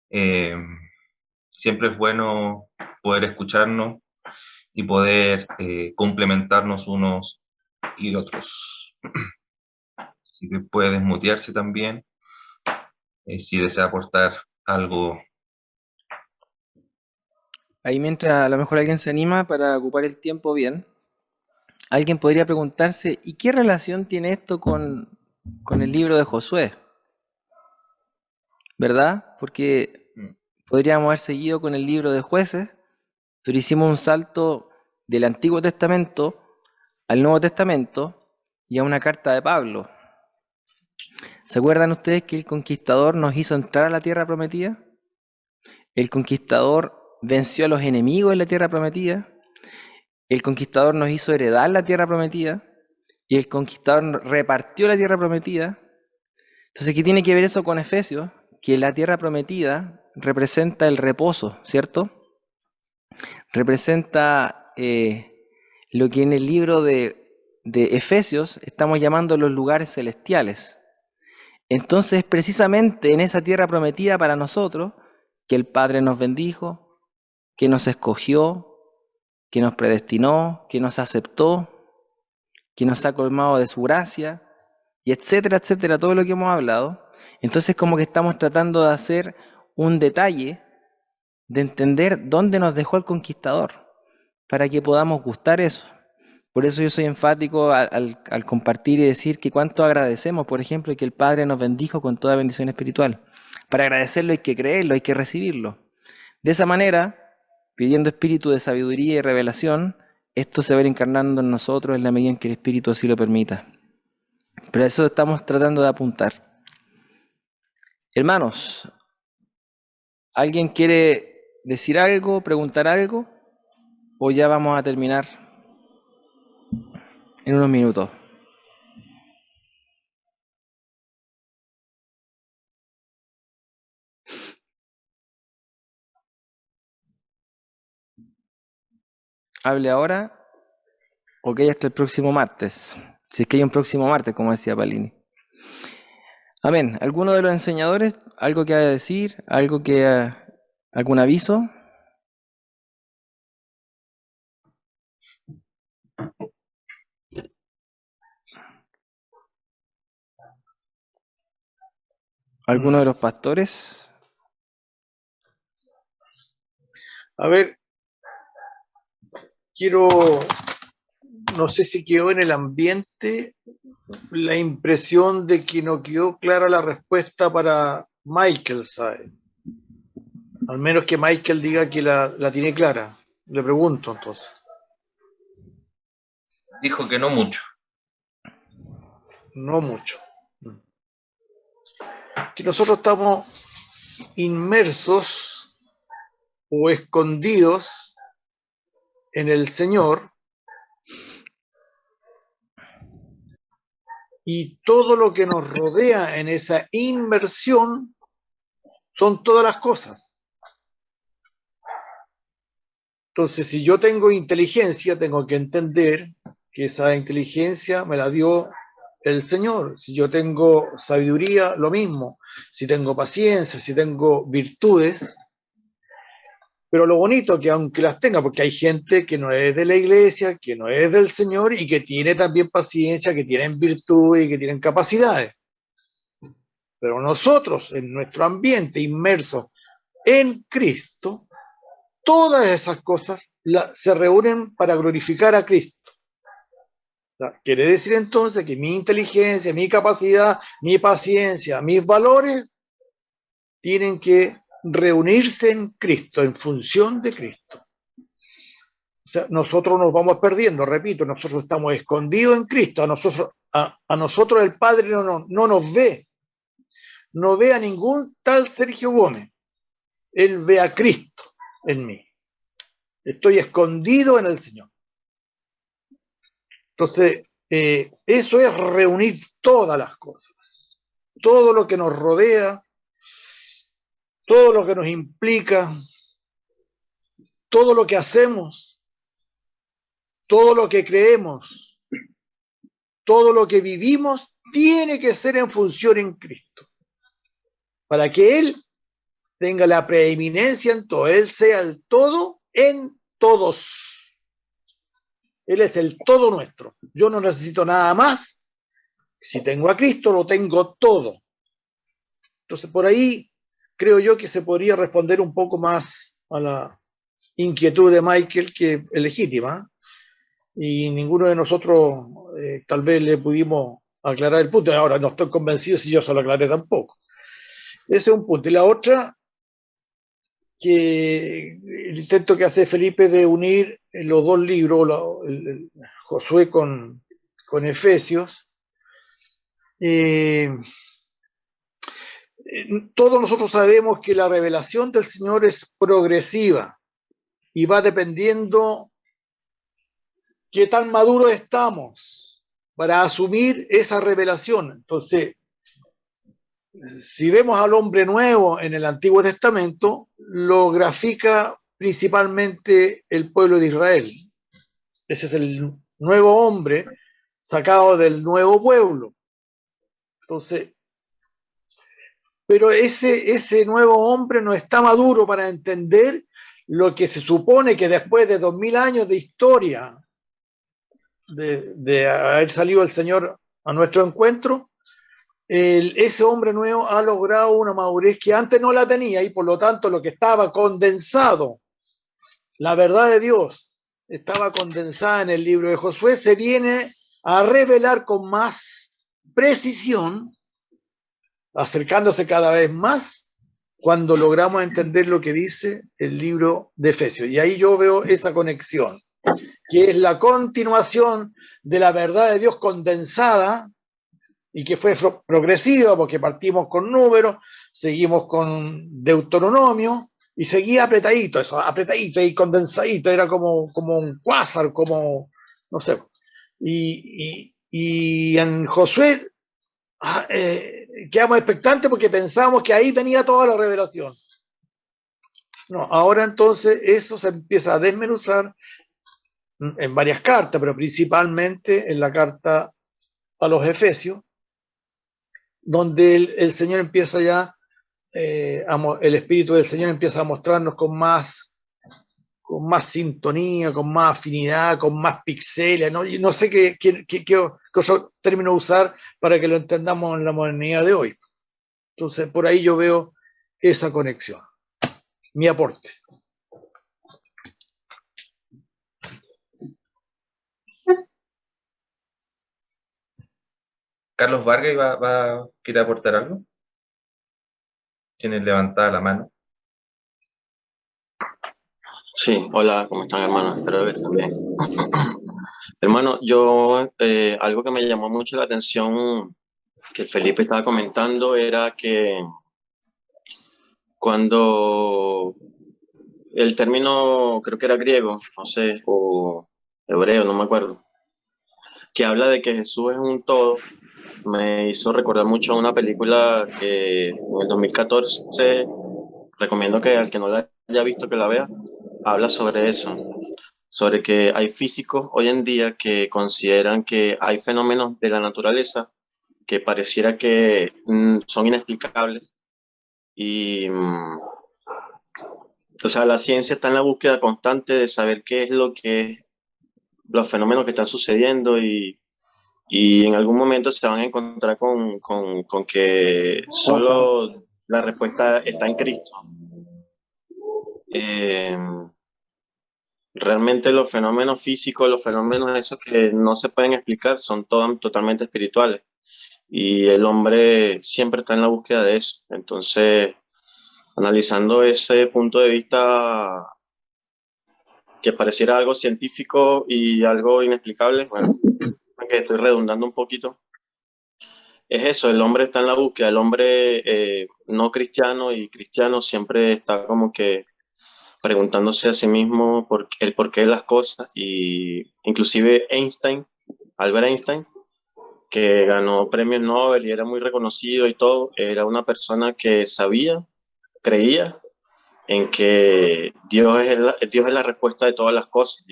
Siempre es bueno poder escucharnos y poder complementarnos unos y otros. Así que puede desmutearse también si desea aportar algo. Ahí mientras a lo mejor alguien se anima para ocupar el tiempo bien, alguien podría preguntarse, ¿y qué relación tiene esto con el libro de Josué? ¿Verdad? Porque podríamos haber seguido con el libro de Jueces, pero hicimos un salto del Antiguo Testamento al Nuevo Testamento y a una carta de Pablo. ¿Se acuerdan ustedes que el conquistador nos hizo entrar a la tierra prometida? El conquistador venció a los enemigos en la tierra prometida. El conquistador nos hizo heredar la tierra prometida. Y el conquistador repartió la tierra prometida. Entonces, ¿qué tiene que ver eso con Efesios? Que la tierra prometida representa el reposo, ¿cierto? Representa lo que en el libro de Efesios estamos llamando los lugares celestiales. Entonces, precisamente en esa tierra prometida para nosotros, que el Padre nos bendijo, que nos escogió, que nos predestinó, que nos aceptó, que nos ha colmado de su gracia, y etcétera, etcétera, todo lo que hemos hablado. Entonces como que estamos tratando de hacer un detalle, de entender dónde nos dejó el conquistador, para que podamos gustar eso. Por eso yo soy enfático al compartir y decir que cuánto agradecemos, por ejemplo, que el Padre nos bendijo con toda bendición espiritual. Para agradecerlo hay que creerlo, hay que recibirlo. De esa manera, pidiendo espíritu de sabiduría y revelación, esto se va a ir encarnando en nosotros en la medida en que el Espíritu así lo permita. Pero a eso estamos tratando de apuntar. Hermanos, ¿alguien quiere decir algo, preguntar algo? ¿O ya vamos a terminar en unos minutos? Hable ahora, ok, hasta el próximo martes. Si es que hay un próximo martes, como decía Palini. Amén. ¿Alguno de los enseñadores, algo que haya que decir, algún aviso? ¿Alguno de los pastores? A ver, no sé si quedó en el ambiente la impresión de que no quedó clara la respuesta para Michael, ¿sabe? Al menos que Michael diga que la tiene clara. Le pregunto entonces. Dijo que no mucho. No mucho. Que nosotros estamos inmersos o escondidos en el Señor, y todo lo que nos rodea en esa inmersión son todas las cosas. Entonces, si yo tengo inteligencia, tengo que entender que esa inteligencia me la dio el Señor. Si yo tengo sabiduría, lo mismo. Si tengo paciencia, si tengo virtudes. Pero lo bonito que aunque las tenga, porque hay gente que no es de la iglesia, que no es del Señor y que tiene también paciencia, que tienen virtudes y que tienen capacidades. Pero nosotros, en nuestro ambiente inmerso en Cristo, todas esas cosas se reúnen para glorificar a Cristo. O sea, quiere decir entonces que mi inteligencia, mi capacidad, mi paciencia, mis valores tienen que reunirse en Cristo, en función de Cristo. O sea, nosotros nos vamos perdiendo, repito, nosotros estamos escondidos en Cristo, a nosotros el Padre no nos ve, no ve a ningún tal Sergio Gómez, Él ve a Cristo en mí. Estoy escondido en el Señor. Entonces, eso es reunir todas las cosas, todo lo que nos rodea, todo lo que nos implica, todo lo que hacemos, todo lo que creemos, todo lo que vivimos, tiene que ser en función en Cristo, para que Él tenga la preeminencia en todo, Él sea el todo en todos. Él es el todo nuestro. Yo no necesito nada más. Si tengo a Cristo, lo tengo todo. Entonces, por ahí creo yo que se podría responder un poco más a la inquietud de Michael, que es legítima, y ninguno de nosotros tal vez le pudimos aclarar el punto. Ahora no estoy convencido si yo se lo aclaré tampoco. Ese es un punto. Y la otra, que el intento que hace Felipe de unir los dos libros, Josué con Efesios, todos nosotros sabemos que la revelación del Señor es progresiva y va dependiendo qué tan maduros estamos para asumir esa revelación. Entonces, si vemos al hombre nuevo en el Antiguo Testamento, lo grafica principalmente el pueblo de Israel. Ese es el nuevo hombre sacado del nuevo pueblo. Entonces, pero ese nuevo hombre no está maduro para entender lo que se supone que después de 2000 años de historia de haber salido el Señor a nuestro encuentro, ese hombre nuevo ha logrado una madurez que antes no la tenía y por lo tanto lo que estaba condensado, la verdad de Dios, estaba condensada en el libro de Josué, se viene a revelar con más precisión, acercándose cada vez más cuando logramos entender lo que dice el libro de Efesios. Y ahí yo veo esa conexión, que es la continuación de la verdad de Dios condensada y que fue progresiva porque partimos con números, seguimos con Deuteronomio y seguía apretadito, eso, apretadito y condensadito, era como un cuásar, como, no sé. Y en Josué quedamos expectantes porque pensábamos que ahí venía toda la revelación. No, ahora entonces eso se empieza a desmenuzar en varias cartas, pero principalmente en la carta a los Efesios, donde el Señor empieza ya, el Espíritu del Señor empieza a mostrarnos con más sintonía, con más afinidad, con más pixeles, ¿no? Y no sé qué otro término usar para que lo entendamos en la modernidad de hoy. Entonces, por ahí yo veo esa conexión. Mi aporte. Carlos Vargas quiere aportar algo. Tiene levantada la mano. Sí, hola, ¿cómo están, hermano? Espero que estén bien. Hermano, yo algo que me llamó mucho la atención que el Felipe estaba comentando era que cuando el término, creo que era griego, no sé, o hebreo, no me acuerdo, que habla de que Jesús es un todo, me hizo recordar mucho a una película que en el 2014, recomiendo que al que no la haya visto que la vea, habla sobre eso, sobre que hay físicos hoy en día que consideran que hay fenómenos de la naturaleza que pareciera que son inexplicables y o sea, la ciencia está en la búsqueda constante de saber qué es lo que es los fenómenos que están sucediendo y en algún momento se van a encontrar con que solo la respuesta está en Cristo. Realmente los fenómenos físicos, los fenómenos esos que no se pueden explicar son totalmente espirituales y el hombre siempre está en la búsqueda de eso. Entonces, analizando ese punto de vista que pareciera algo científico y algo inexplicable, bueno, que estoy redundando un poquito, es eso, el hombre está en la búsqueda, el hombre no cristiano y cristiano siempre está como que preguntándose a sí mismo el porqué de las cosas, y inclusive Albert Einstein, que ganó premios Nobel y era muy reconocido y todo, era una persona que creía en que Dios es la respuesta de todas las cosas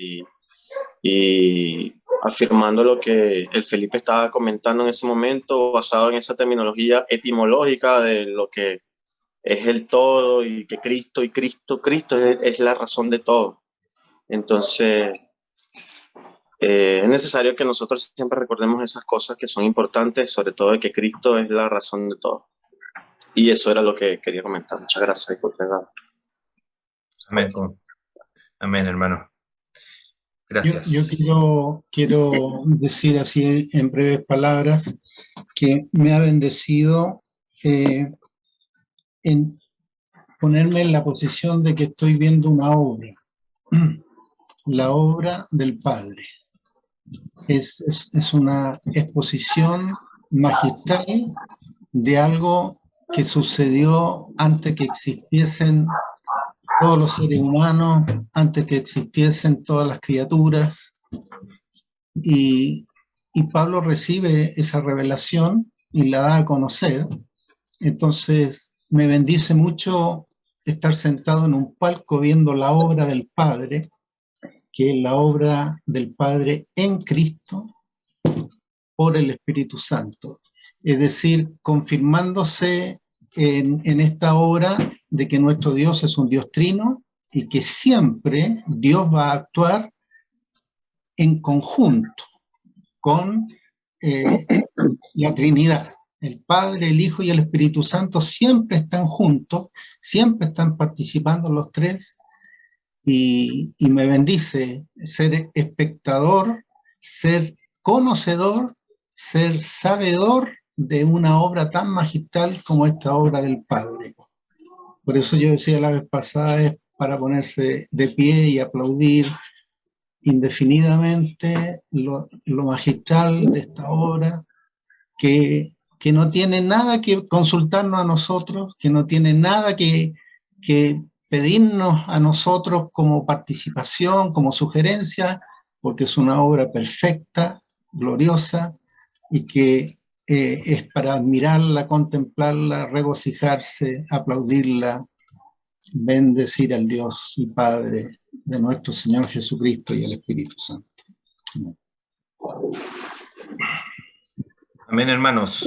y afirmando lo que el Felipe estaba comentando en ese momento, basado en esa terminología etimológica de lo que es el todo y que Cristo es la razón de todo. Entonces, es necesario que nosotros siempre recordemos esas cosas que son importantes, sobre todo de que Cristo es la razón de todo. Y eso era lo que quería comentar. Muchas gracias por pegar. Amén. Amén, hermano. Gracias. Yo quiero decir así en breves palabras que me ha bendecido en ponerme en la posición de que estoy viendo una obra, la obra del Padre. Es una exposición magistral de algo que sucedió antes que existiesen todos los seres humanos, antes que existiesen todas las criaturas, y Pablo recibe esa revelación y la da a conocer. Entonces me bendice mucho estar sentado en un palco viendo la obra del Padre, que es la obra del Padre en Cristo por el Espíritu Santo. Es decir, confirmándose en esta obra de que nuestro Dios es un Dios trino y que siempre Dios va a actuar en conjunto, con la Trinidad. El Padre, el Hijo y el Espíritu Santo siempre están juntos, siempre están participando los tres, y me bendice ser espectador, ser conocedor, ser sabedor de una obra tan magistral como esta obra del Padre. Por eso yo decía la vez pasada, es para ponerse de pie y aplaudir indefinidamente lo magistral de esta obra, que no tiene nada que consultarnos a nosotros, que no tiene nada que pedirnos a nosotros como participación, como sugerencia, porque es una obra perfecta, gloriosa, y que es para admirarla, contemplarla, regocijarse, aplaudirla, bendecir al Dios y Padre de nuestro Señor Jesucristo y el Espíritu Santo. Amén, hermanos.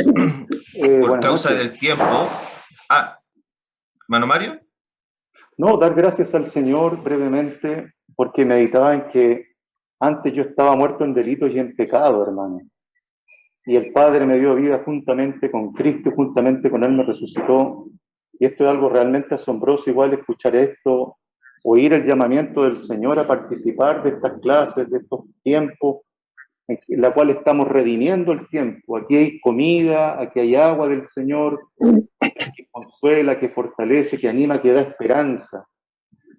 Por causa del tiempo. ¿Hermano Mario? No, dar gracias al Señor brevemente, porque meditaba en que antes yo estaba muerto en delitos y en pecado, hermano. Y el Padre me dio vida juntamente con Cristo, juntamente con Él me resucitó. Y esto es algo realmente asombroso, igual escuchar esto, oír el llamamiento del Señor a participar de estas clases, de estos tiempos, en la cual estamos redimiendo el tiempo. Aquí hay comida, aquí hay agua del Señor, que consuela, que fortalece, que anima, que da esperanza.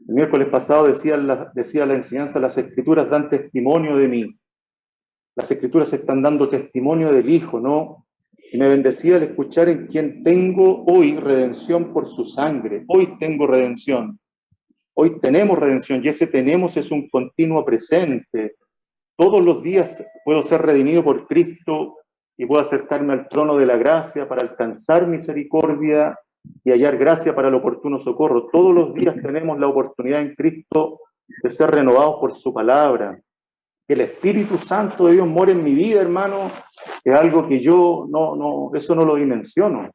El miércoles pasado decía la enseñanza, las Escrituras dan testimonio de mí. Las Escrituras están dando testimonio del Hijo, ¿no? Y me bendecía al escuchar en quien tengo hoy redención por su sangre. Hoy tengo redención. Hoy tenemos redención, y ese tenemos es un continuo presente. Todos los días puedo ser redimido por Cristo y puedo acercarme al trono de la gracia para alcanzar misericordia y hallar gracia para el oportuno socorro. Todos los días tenemos la oportunidad en Cristo de ser renovados por su palabra. Que el Espíritu Santo de Dios more en mi vida, hermano, es algo que yo eso no lo dimensiono.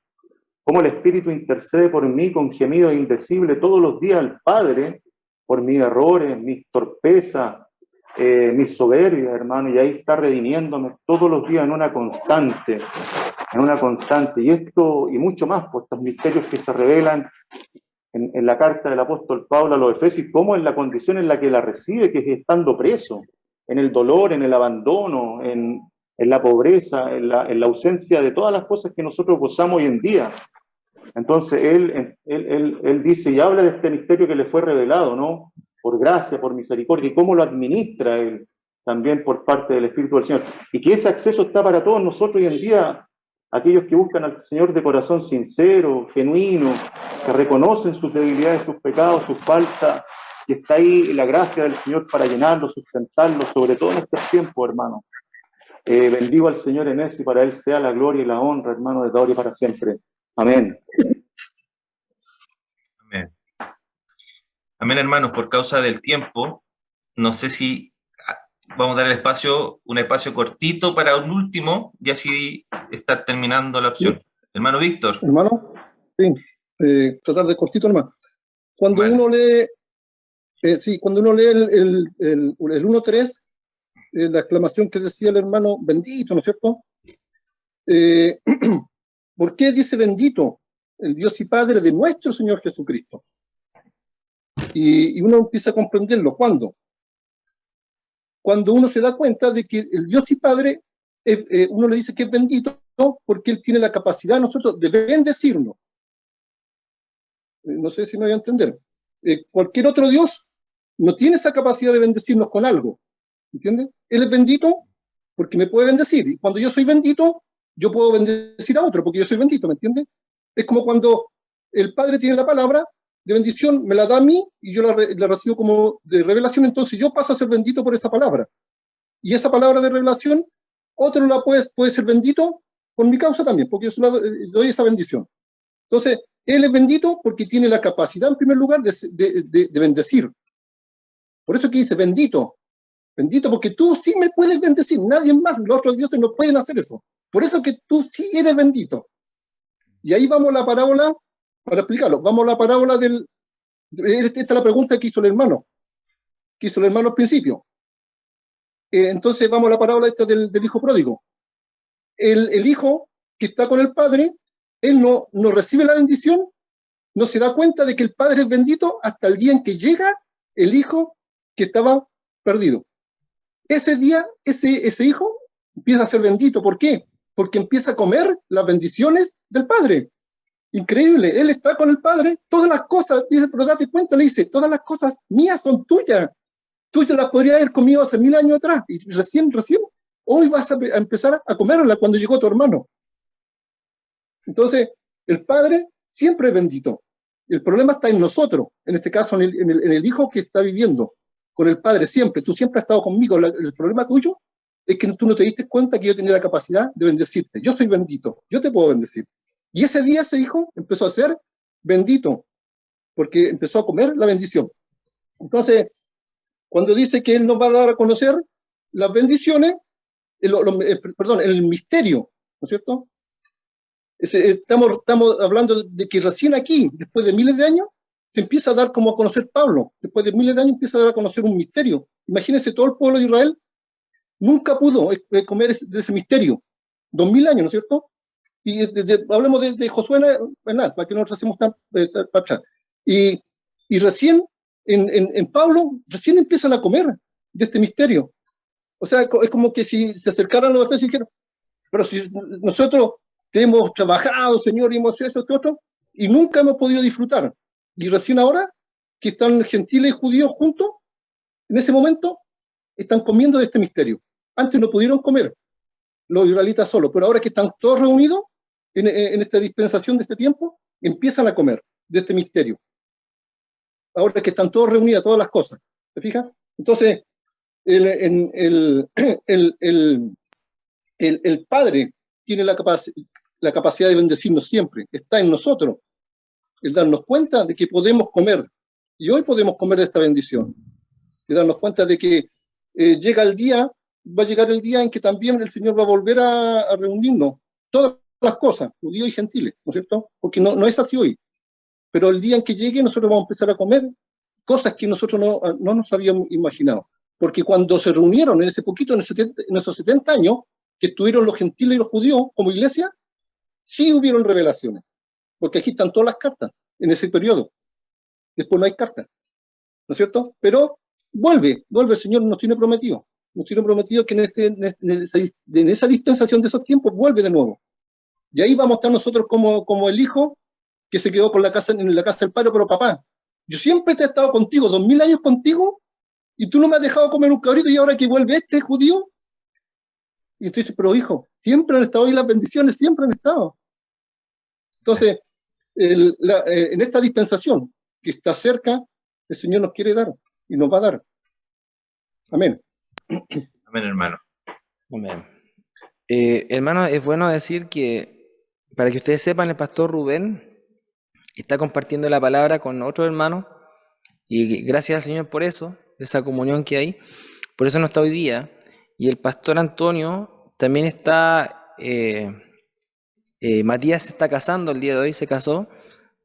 Cómo el Espíritu intercede por mí con gemidos indecibles todos los días al Padre, por mis errores, mis torpezas, mis soberbias, hermano, y ahí está redimiéndome todos los días en una constante, y esto, y mucho más, por estos misterios que se revelan en la carta del apóstol Pablo a los Efesios, y cómo en la condición en la que la recibe, que es estando preso, en el dolor, en el abandono, en la pobreza, en la ausencia de todas las cosas que nosotros gozamos hoy en día. Entonces él dice y habla de este misterio que le fue revelado, ¿no? Por gracia, por misericordia, y cómo lo administra él también por parte del Espíritu del Señor. Y que ese acceso está para todos nosotros hoy en día, aquellos que buscan al Señor de corazón sincero, genuino, que reconocen sus debilidades, sus pecados, sus faltas, y está ahí la gracia del Señor para llenarlo, sustentarlo, sobre todo en este tiempo, hermano. Bendigo al Señor en eso, y para Él sea la gloria y la honra, hermano, desde ahora y para siempre. Amén. Amén. Amén, hermanos, por causa del tiempo, no sé si vamos a dar un espacio cortito para un último, y así estar terminando la opción. Sí. Hermano Víctor. Hermano, sí, tratar de cortito nomás. Cuando uno lee, cuando uno lee el 1.3, la exclamación que decía el hermano, bendito, ¿no es cierto? ¿Por qué dice bendito? El Dios y Padre de nuestro Señor Jesucristo. Y uno empieza a comprenderlo. ¿Cuándo? Cuando uno se da cuenta de que el Dios y Padre, uno le dice que es bendito, ¿no? Porque Él tiene la capacidad nosotros de bendecirnos. No sé si me voy a entender. Cualquier otro Dios no tiene esa capacidad de bendecirnos con algo. ¿Entiendes? Él es bendito porque me puede bendecir. Y cuando yo soy bendito, yo puedo bendecir a otro porque yo soy bendito, ¿me entiendes? Es como cuando el Padre tiene la palabra de bendición, me la da a mí y yo la recibo como de revelación, entonces yo paso a ser bendito por esa palabra. Y esa palabra de revelación, otro la puede ser bendito por mi causa también, porque yo doy esa bendición. Entonces, Él es bendito porque tiene la capacidad, en primer lugar, de bendecir. Por eso que dice bendito. Bendito porque tú sí me puedes bendecir, nadie más, los otros dioses no pueden hacer eso. Por eso que tú sí eres bendito. Y ahí vamos a la parábola, para explicarlo, vamos a la parábola esta es la pregunta que hizo el hermano al principio. entonces vamos a la parábola esta del hijo pródigo. El hijo que está con el padre, él no recibe la bendición, no se da cuenta de que el padre es bendito hasta el día en que llega el hijo que estaba perdido. Ese día, ese hijo empieza a ser bendito. ¿Por qué? Porque empieza a comer las bendiciones del padre. Increíble, él está con el padre, todas las cosas, dice, pero date cuenta, le dice, todas las cosas mías son tuyas. Tú ya las podrías haber comido hace 1000 años atrás, y recién, hoy vas a empezar a comerla cuando llegó tu hermano. Entonces, el padre siempre es bendito. El problema está en nosotros, en este caso en el hijo que está viviendo con el padre siempre. Tú siempre has estado conmigo. El problema tuyo es que tú no te diste cuenta que yo tenía la capacidad de bendecirte. Yo soy bendito, yo te puedo bendecir. Y ese día ese hijo empezó a ser bendito, porque empezó a comer la bendición. Entonces, cuando dice que él nos va a dar a conocer las bendiciones, el misterio, ¿no es cierto? Estamos hablando de que recién aquí, después de miles de años, se empieza a dar como a conocer Pablo. Después de miles de años empieza a dar a conocer un misterio. Imagínense, todo el pueblo de Israel nunca pudo comer de ese misterio. 2000 años, ¿no es cierto? Y hablemos de Josué, para que no nos hacemos tan para atrás. Y recién, en Pablo, recién empiezan a comer de este misterio. O sea, es como que si se acercaran los efesios y dijeran, pero si nosotros hemos trabajado, Señor, y hemos hecho esto, otro, y nunca hemos podido disfrutar. Y recién ahora, que están gentiles y judíos juntos, en ese momento, están comiendo de este misterio. Antes no pudieron comer, los israelitas solos, pero ahora que están todos reunidos, en esta dispensación de este tiempo, empiezan a comer de este misterio. Ahora que están todos reunidos, todas las cosas. ¿Se fija? Entonces, el Padre tiene la capacidad de bendecirnos siempre. Está en nosotros el darnos cuenta de que podemos comer. Y hoy podemos comer de esta bendición. De darnos cuenta de que va a llegar el día en que también el Señor va a volver a reunirnos. Todas las cosas, judíos y gentiles, ¿no es cierto? Porque no es así hoy. Pero el día en que llegue, nosotros vamos a empezar a comer cosas que nosotros no nos habíamos imaginado. Porque cuando se reunieron en ese poquito, en esos 70 años, que estuvieron los gentiles y los judíos como iglesia, sí hubieron revelaciones. Porque aquí están todas las cartas en ese periodo. Después no hay cartas, ¿no es cierto? Pero vuelve el Señor, nos tiene prometido que en esa dispensación de esos tiempos vuelve de nuevo. Y ahí vamos a estar nosotros como el hijo que se quedó en la casa del padre, pero papá, yo siempre he estado contigo, 2000 años contigo, y tú no me has dejado comer un cabrito, y ahora que vuelve este judío, y tú dices, pero hijo, siempre han estado ahí las bendiciones, siempre han estado. Entonces, en esta dispensación que está cerca, el Señor nos quiere dar, y nos va a dar. Amén. Amén, hermano. Amén. Hermano, es bueno decir que, para que ustedes sepan, el pastor Rubén está compartiendo la palabra con otro hermano, y gracias al Señor por eso, esa comunión que hay. Por eso no está hoy día. Y el pastor Antonio también está, Matías se está casando el día de hoy, se casó,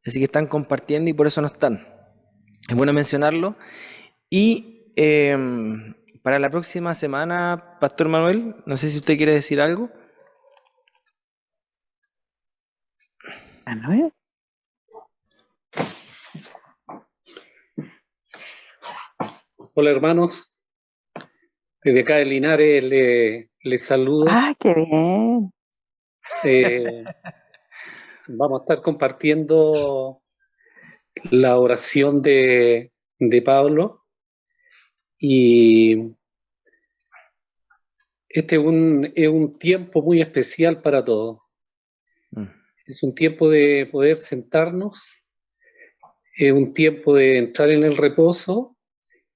así que están compartiendo y por eso no están. Es bueno mencionarlo. Y para la próxima semana, Pastor Manuel, no sé si usted quiere decir algo. ¿Manuel? Hola hermanos, desde acá de Linares les saludo. ¡Ah, qué bien! Vamos a estar compartiendo la oración de Pablo, y este es un tiempo muy especial para todos. Es un tiempo de poder sentarnos, es un tiempo de entrar en el reposo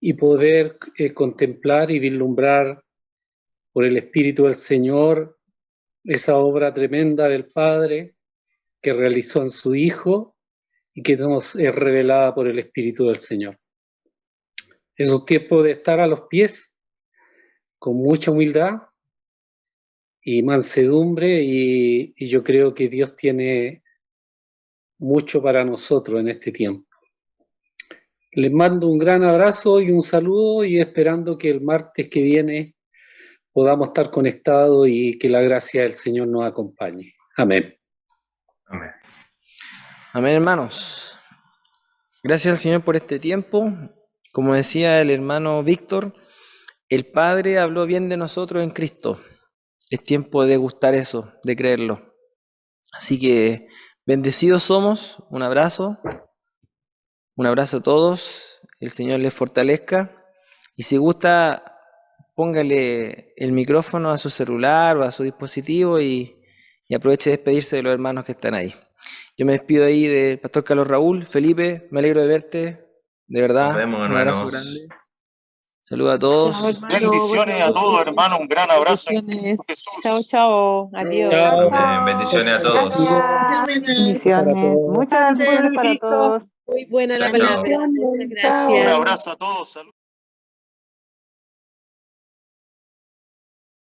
y poder contemplar y vislumbrar por el Espíritu del Señor esa obra tremenda del Padre que realizó en su Hijo y que nos es revelada por el Espíritu del Señor. Es un tiempo de estar a los pies con mucha humildad y mansedumbre, y yo creo que Dios tiene mucho para nosotros en este tiempo. Les mando un gran abrazo y un saludo, y esperando que el martes que viene podamos estar conectados y que la gracia del Señor nos acompañe. Amén. Amén. Amén, hermanos. Gracias al Señor por este tiempo. Como decía el hermano Víctor, el Padre habló bien de nosotros en Cristo. Es tiempo de gustar eso, de creerlo. Así que bendecidos somos. Un abrazo a todos. El Señor les fortalezca. Y si gusta, póngale el micrófono a su celular o a su dispositivo y aproveche de despedirse de los hermanos que están ahí. Yo me despido ahí del pastor Carlos Raúl. Felipe, me alegro de verte. De verdad, Nos vemos, un abrazo hermanos. grande. Saludos a todos. Chao, hermano. Bendiciones a todos, hermano. Un gran abrazo en Bendiciones. Cristo Jesús. Chao, chao. Adiós. Chao. Amén. Bendiciones a todos. Bendiciones. Muchas bendiciones para todos. Muy buena la Chao, chao. palabra. Muchas Un gracias. abrazo a todos. Saludos.